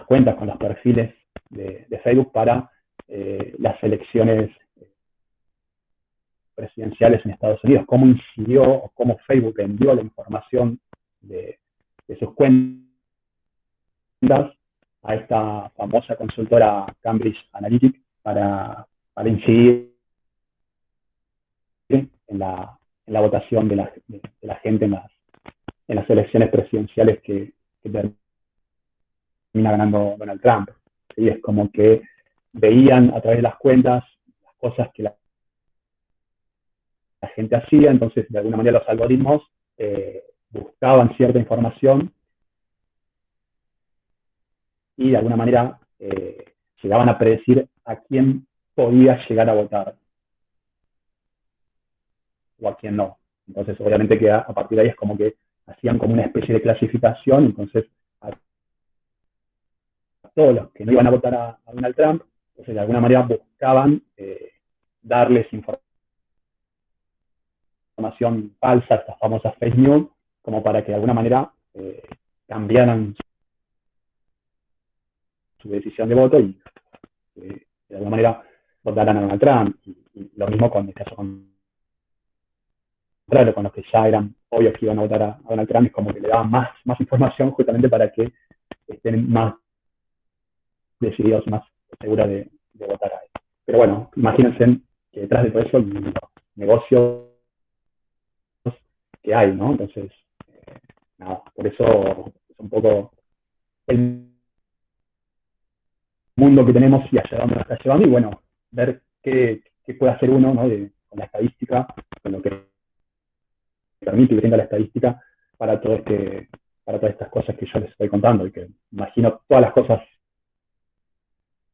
cuentas, con los perfiles de Facebook para las elecciones presidenciales en Estados Unidos, cómo incidió o cómo Facebook vendió la información de sus cuentas a esta famosa consultora Cambridge Analytica para incidir en la votación de la gente en las elecciones presidenciales que termina ganando Donald Trump. ¿Sí? Es como que veían a través de las cuentas las cosas que la gente hacía, entonces de alguna manera los algoritmos buscaban cierta información y de alguna manera llegaban a predecir a quién podía llegar a votar o a quién no. Entonces, obviamente que a partir de ahí es como que hacían como una especie de clasificación, entonces a todos los que no iban a votar a Donald Trump, entonces de alguna manera buscaban darles información falsa, estas famosas fake news, como para que de alguna manera cambiaran su decisión de voto y de alguna manera votaran a Donald Trump. Y lo mismo con el caso contrario, con los que ya eran obvios que iban a votar a Donald Trump, es como que le daban más información justamente para que estén más decididos, más seguros de votar a él. Pero bueno, imagínense que detrás de todo eso los negocios que hay, ¿no? Entonces, nada, por eso es un poco el mundo que tenemos y hacia dónde nos está llevando, y bueno, ver qué puede hacer uno, ¿no? Con la estadística, con lo que permite y brinda la estadística para todas estas cosas que yo les estoy contando, y que imagino todas las cosas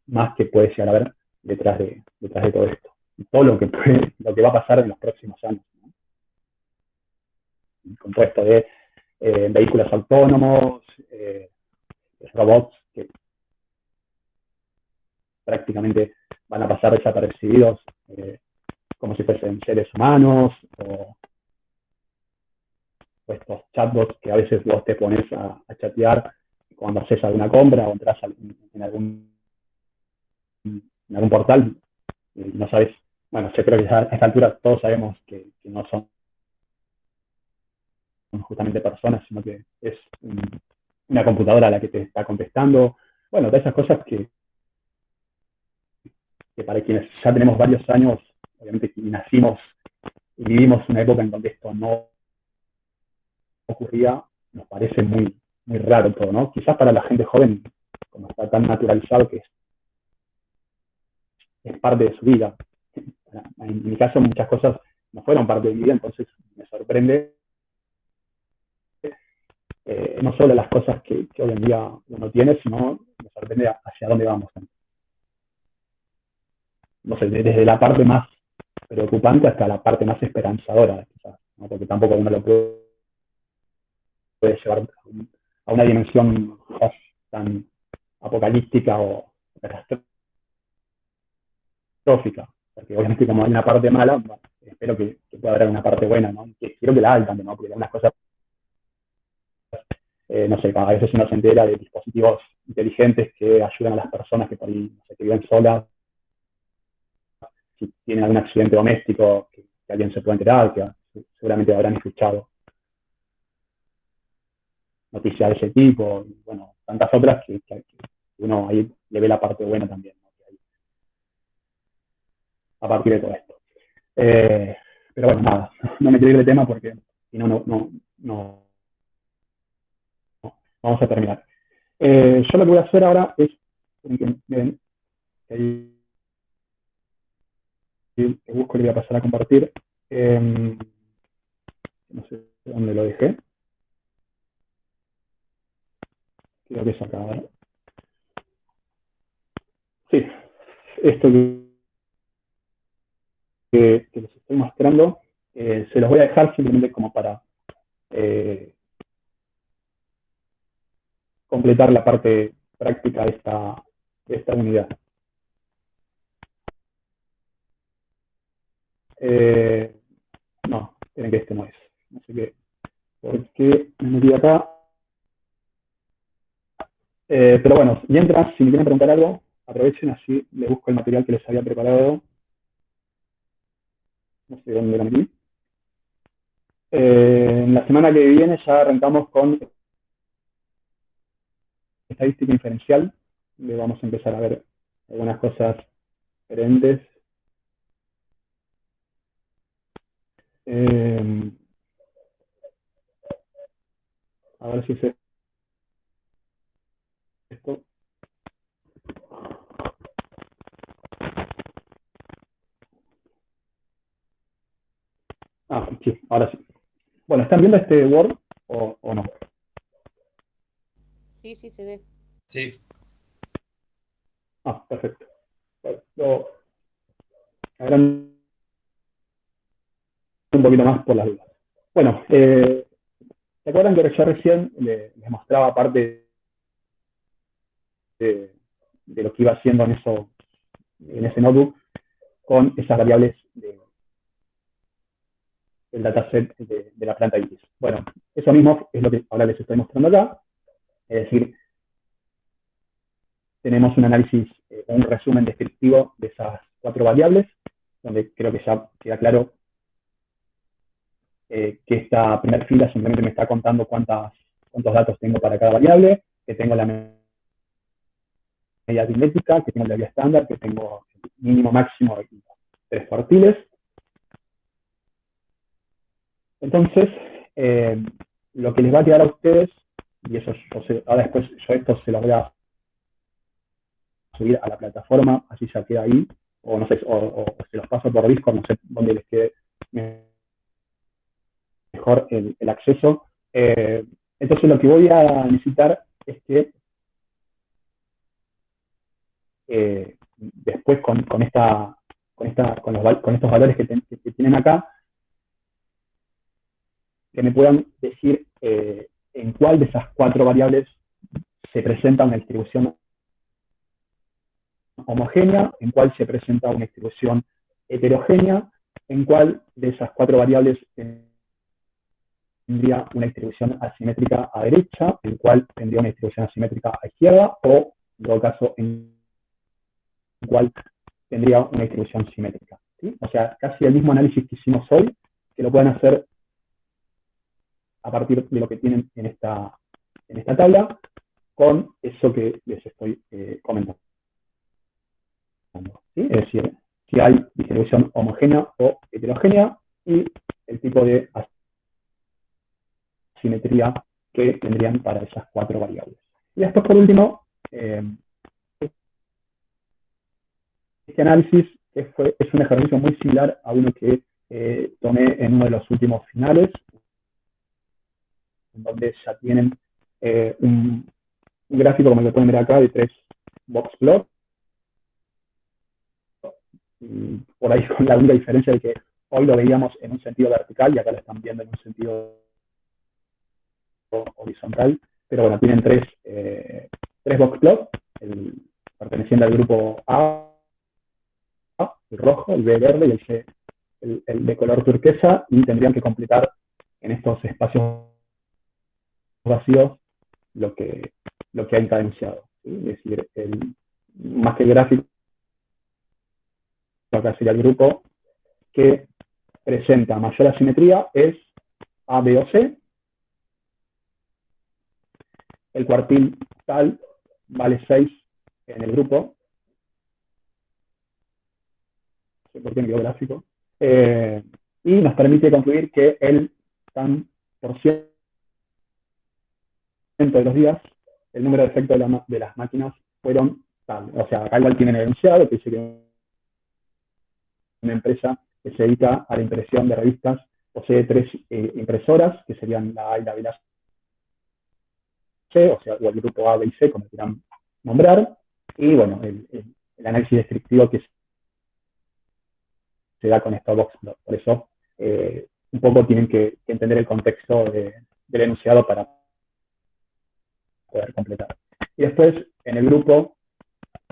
más que puede llegar a ver detrás de todo esto, y todo lo que va a pasar en los próximos años, ¿no? Con todo esto de vehículos autónomos, robots que prácticamente van a pasar desapercibidos como si fuesen seres humanos, o estos chatbots que a veces vos te pones a chatear cuando haces alguna compra o entras en algún portal y no sabes, bueno, yo creo que a esta altura todos sabemos que no son justamente personas, sino que es una computadora la que te está contestando. Bueno, todas esas cosas que para quienes ya tenemos varios años, obviamente que nacimos y vivimos una época en donde esto no ocurría, nos parece muy, muy raro todo, ¿no? Quizás para la gente joven, como está tan naturalizado que es parte de su vida. En mi caso, muchas cosas no fueron parte de mi vida, entonces me sorprende no solo las cosas que hoy en día uno tiene, sino me sorprende hacia dónde vamos. No sé, desde la parte más preocupante hasta la parte más esperanzadora, quizás, ¿no? Porque tampoco uno lo puede llevar a una dimensión quizás tan apocalíptica o catastrófica, porque que obviamente como hay una parte mala, bueno, espero que pueda haber una parte buena, ¿no? Que quiero que la hay también, ¿no? Porque algunas cosas, no sé, a veces uno se entera de dispositivos inteligentes que ayudan a las personas que por ahí, no sé, que viven solas, si tienen algún accidente doméstico, que alguien se pueda enterar, que seguramente habrán escuchado noticias de ese tipo, y bueno, tantas otras que uno ahí le ve la parte buena también, ¿no? A partir de todo esto. Pero bueno, nada, no me quiero ir de tema porque si no, no vamos a terminar. Yo lo que voy a hacer ahora es, ven, ahí busco y le voy a pasar a compartir. No sé dónde lo dejé. Creo que es acá. ¿Verdad? Sí, esto que les estoy mostrando, se los voy a dejar simplemente como para completar la parte práctica de esta unidad. No, tienen que este no es. No sé qué. ¿Por qué me metí acá? Pero bueno, mientras, si me quieren preguntar algo, aprovechen, así les busco el material que les había preparado. No sé dónde lo metí. En la semana que viene ya arrancamos con estadística inferencial. Le vamos a empezar a ver algunas cosas diferentes. A ver si es esto. Ah, sí, ahora sí. Bueno, ¿están viendo este Word o no? Sí, sí, se ve. Sí. Ah, perfecto. Lo agrando un poquito más por las dudas. Bueno, ¿se acuerdan que yo recién les mostraba parte de lo que iba haciendo en ese notebook con esas variables del dataset de la planta Iris? Bueno, eso mismo es lo que ahora les estoy mostrando acá. Es decir, tenemos un análisis, un resumen descriptivo de esas 4 variables, donde creo que ya queda claro que esta primera fila simplemente me está contando cuántos datos tengo para cada variable, que tengo la media aritmética, que tengo la vía estándar, que tengo mínimo, máximo y 3 cuartiles. Entonces, lo que les va a quedar a ustedes, y eso ahora después yo esto se lo voy a subir a la plataforma, así ya queda ahí, o no sé, o se los paso por Discord, no sé dónde les quede mejor el acceso. Entonces lo que voy a necesitar es que después con estos valores que tienen acá, que me puedan decir en cuál de esas 4 variables se presenta una distribución homogénea, en cuál se presenta una distribución heterogénea, en cuál de esas 4 variables tendría una distribución asimétrica a derecha, en cuál tendría una distribución asimétrica a izquierda, o en todo caso en cuál tendría una distribución simétrica. ¿Sí? O sea, casi el mismo análisis que hicimos hoy, que lo puedan hacer a partir de lo que tienen en esta tabla, con eso que les estoy comentando. ¿Sí? Es decir, si hay distribución homogénea o heterogénea y el tipo de asimetría que tendrían para esas 4 variables. Y después, por último, este análisis es un ejercicio muy similar a uno que tomé en uno de los últimos finales, en donde ya tienen un gráfico, como lo pueden ver acá, de 3 box plots. Por ahí con la única diferencia de que hoy lo veíamos en un sentido vertical y acá lo están viendo en un sentido horizontal. Pero bueno, tienen 3 box plots, perteneciente al grupo A, el rojo, el B verde y el C el de color turquesa, y tendrían que completar en estos espacios vacíos lo que hay en cada enunciado, ¿sí? Es decir, más que el gráfico, acá sería el grupo que presenta mayor asimetría es A, B o C. El cuartil tal vale 6 en el grupo. No sé por qué me quedó gráfico. Y nos permite concluir que el tan por ciento de los días, el número de efectos de las máquinas fueron tal. O sea, acá igual tienen el enunciado que dice que una empresa que se dedica a la impresión de revistas posee 3 impresoras, que serían la A y la B y la C, o sea, o el grupo A, B y C, como quieran nombrar, y bueno, el análisis descriptivo que se da con esta box plot. Por eso, un poco tienen que entender el contexto del enunciado para poder completar. Y después, en el grupo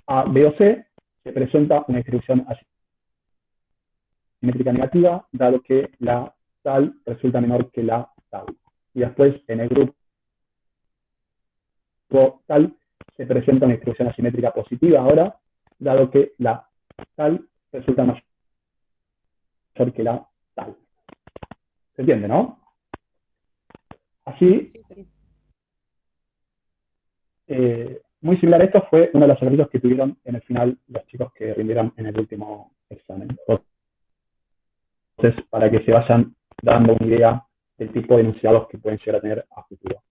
A, B o C, se presenta una distribución asimétrica negativa, dado que la tal resulta menor que la tal. Y después, en el grupo tal, se presenta una distribución asimétrica positiva ahora, dado que la tal resulta mayor que la tal. ¿Se entiende, no? Así, muy similar a esto fue uno de los ejercicios que tuvieron en el final los chicos que rindieron en el último examen. Entonces, para que se vayan dando una idea del tipo de enunciados que pueden llegar a tener a futuro.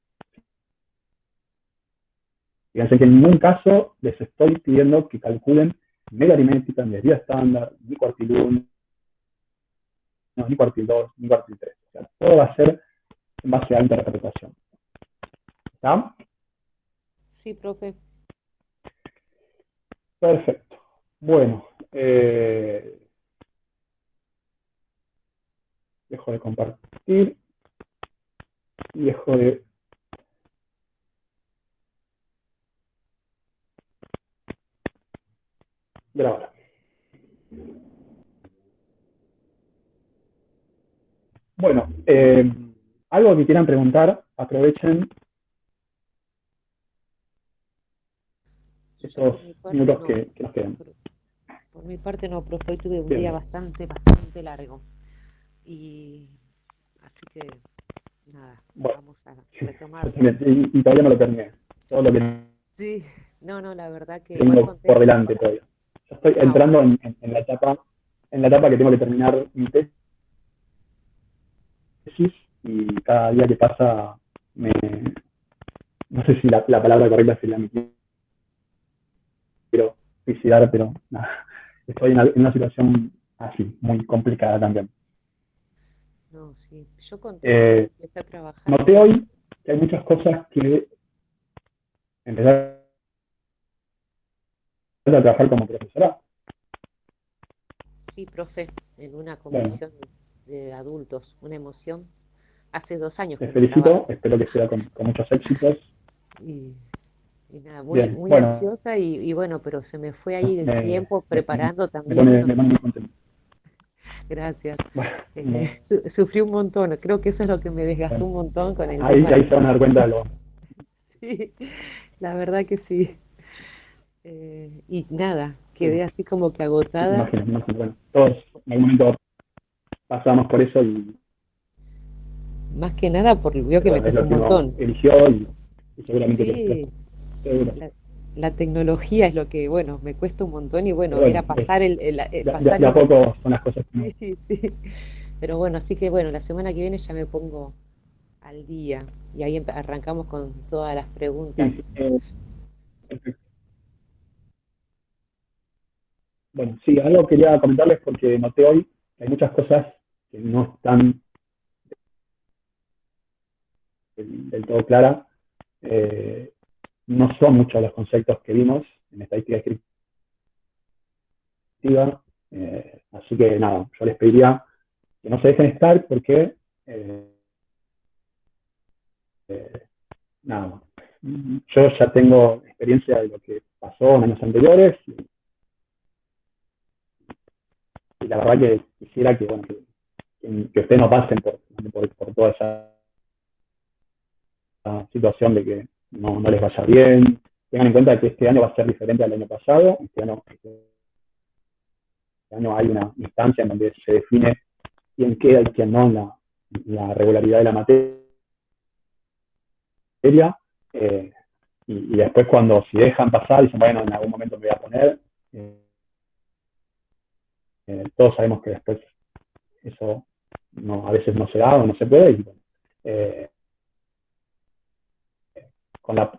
Fíjense que en ningún caso les estoy pidiendo que calculen media aritmética, ni medida estándar, ni cuartil 1, ni cuartil 2, ni cuartil 3. O sea, todo va a ser en base a interpretación. ¿Está? Sí, profe. Perfecto. Bueno, dejo de compartir y dejo de grabar. Bueno, algo que quieran preguntar, aprovechen esos minutos no. que nos quedan. Por mi parte no, profe, hoy tuve un Bien. día bastante largo. Y así que, nada, Bueno, vamos a retomar. y todavía no lo terminé. Todo lo que Sí, no, la verdad que tengo igual por contenta. delante todavía. Yo estoy entrando en la etapa que tengo que terminar mi tesis, y cada día que pasa no sé si la palabra correcta sería me quiero suicidar, pero nada, estoy en una situación así, muy complicada también. No, sí, yo contenta, empecé a trabajar. Noté hoy que hay muchas cosas que empezar a trabajar como profesora. Sí, profe, en una comisión de adultos, una emoción. Hace 2 años Te que no felicito, trabajo. espero que sea con muchos éxitos. Y nada, Bien, muy bueno, ansiosa y bueno, pero se me fue ahí el me tiempo preparando pone también. muy contento. Gracias. Bueno, Sufrí un montón, creo que eso es lo que me desgastó un montón con el ahí tema. se van a dar cuenta de lo. Sí, la verdad que sí. Y nada, quedé así como que agotada. Me imagino. Bueno, todos en algún momento pasamos por eso y Más que nada porque veo que me bueno, es costó lo un que uno montón. eligió y seguramente que Sí, seguro. la tecnología es lo que, bueno, me cuesta un montón y bueno, Pero era bueno, pasar de a poco son las cosas que Sí. Pero bueno, así que bueno, la semana que viene ya me pongo al día y ahí arrancamos con todas las preguntas. sí, perfecto. Bueno, sí, algo quería comentarles porque noté hoy que hay muchas cosas que no están del todo claras. No son muchos los conceptos que vimos en estadística descriptiva, así que nada, yo les pediría que no se dejen estar porque nada, yo ya tengo experiencia de lo que pasó en años anteriores la verdad que quisiera que, bueno, que ustedes no pasen por toda esa situación de que no les vaya bien. Tengan en cuenta que este año va a ser diferente al año pasado. Este año hay una instancia en donde se define quién queda y quién no en la regularidad de la materia. Y después si dejan pasar, dicen, bueno, en algún momento me voy a poner. Todos sabemos que después eso a veces no se da o no se puede. Y, con las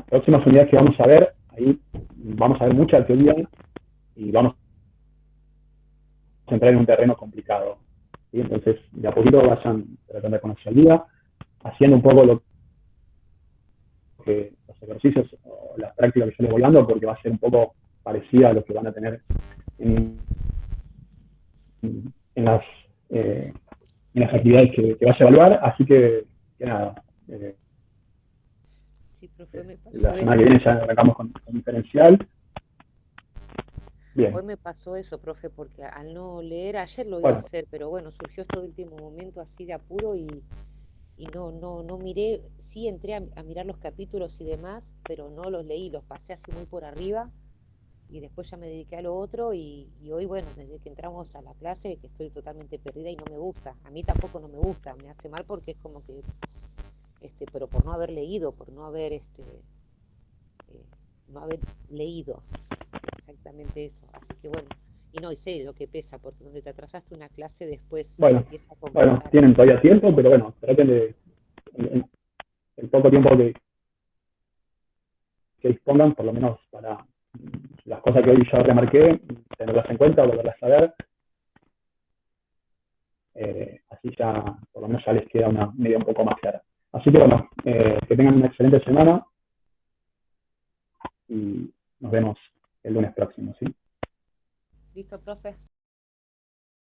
próximas unidades que vamos a ver, ahí vamos a ver mucha teoría y vamos a entrar en un terreno complicado. ¿Sí? Entonces, de a poquito vayan tratando de conocer el día, haciendo un poco los ejercicios o las prácticas que yo les voy dando, porque va a ser un poco parecida a lo que van a tener en las actividades que vas a evaluar. Así que nada, Sí, profe, me pasó la semana eso. que viene ya arrancamos con diferencial. Bien. Hoy me pasó eso, profe, porque al no leer, ayer lo iba a Bueno, hacer, pero bueno, surgió este último momento así de apuro y no miré, sí entré a mirar los capítulos y demás, pero no los leí, los pasé así muy por arriba y después ya me dediqué a lo otro y hoy, bueno, desde que entramos a la clase, que estoy totalmente perdida y no me gusta. A mí tampoco no me gusta, me hace mal porque es como que, pero por no haber leído, por no haber, no haber leído exactamente eso. Así que bueno, y no, y sé lo que pesa, porque donde te atrasaste una clase después se bueno, empieza a complicar. tienen todavía tiempo, pero bueno, traten de, el poco tiempo que dispongan, por lo menos para las cosas que hoy ya remarqué, tenerlas en cuenta, volverlas a ver. Así ya, por lo menos ya les queda una idea un poco más clara. Así que bueno, que tengan una excelente semana y nos vemos el lunes próximo, ¿sí? Listo, profe.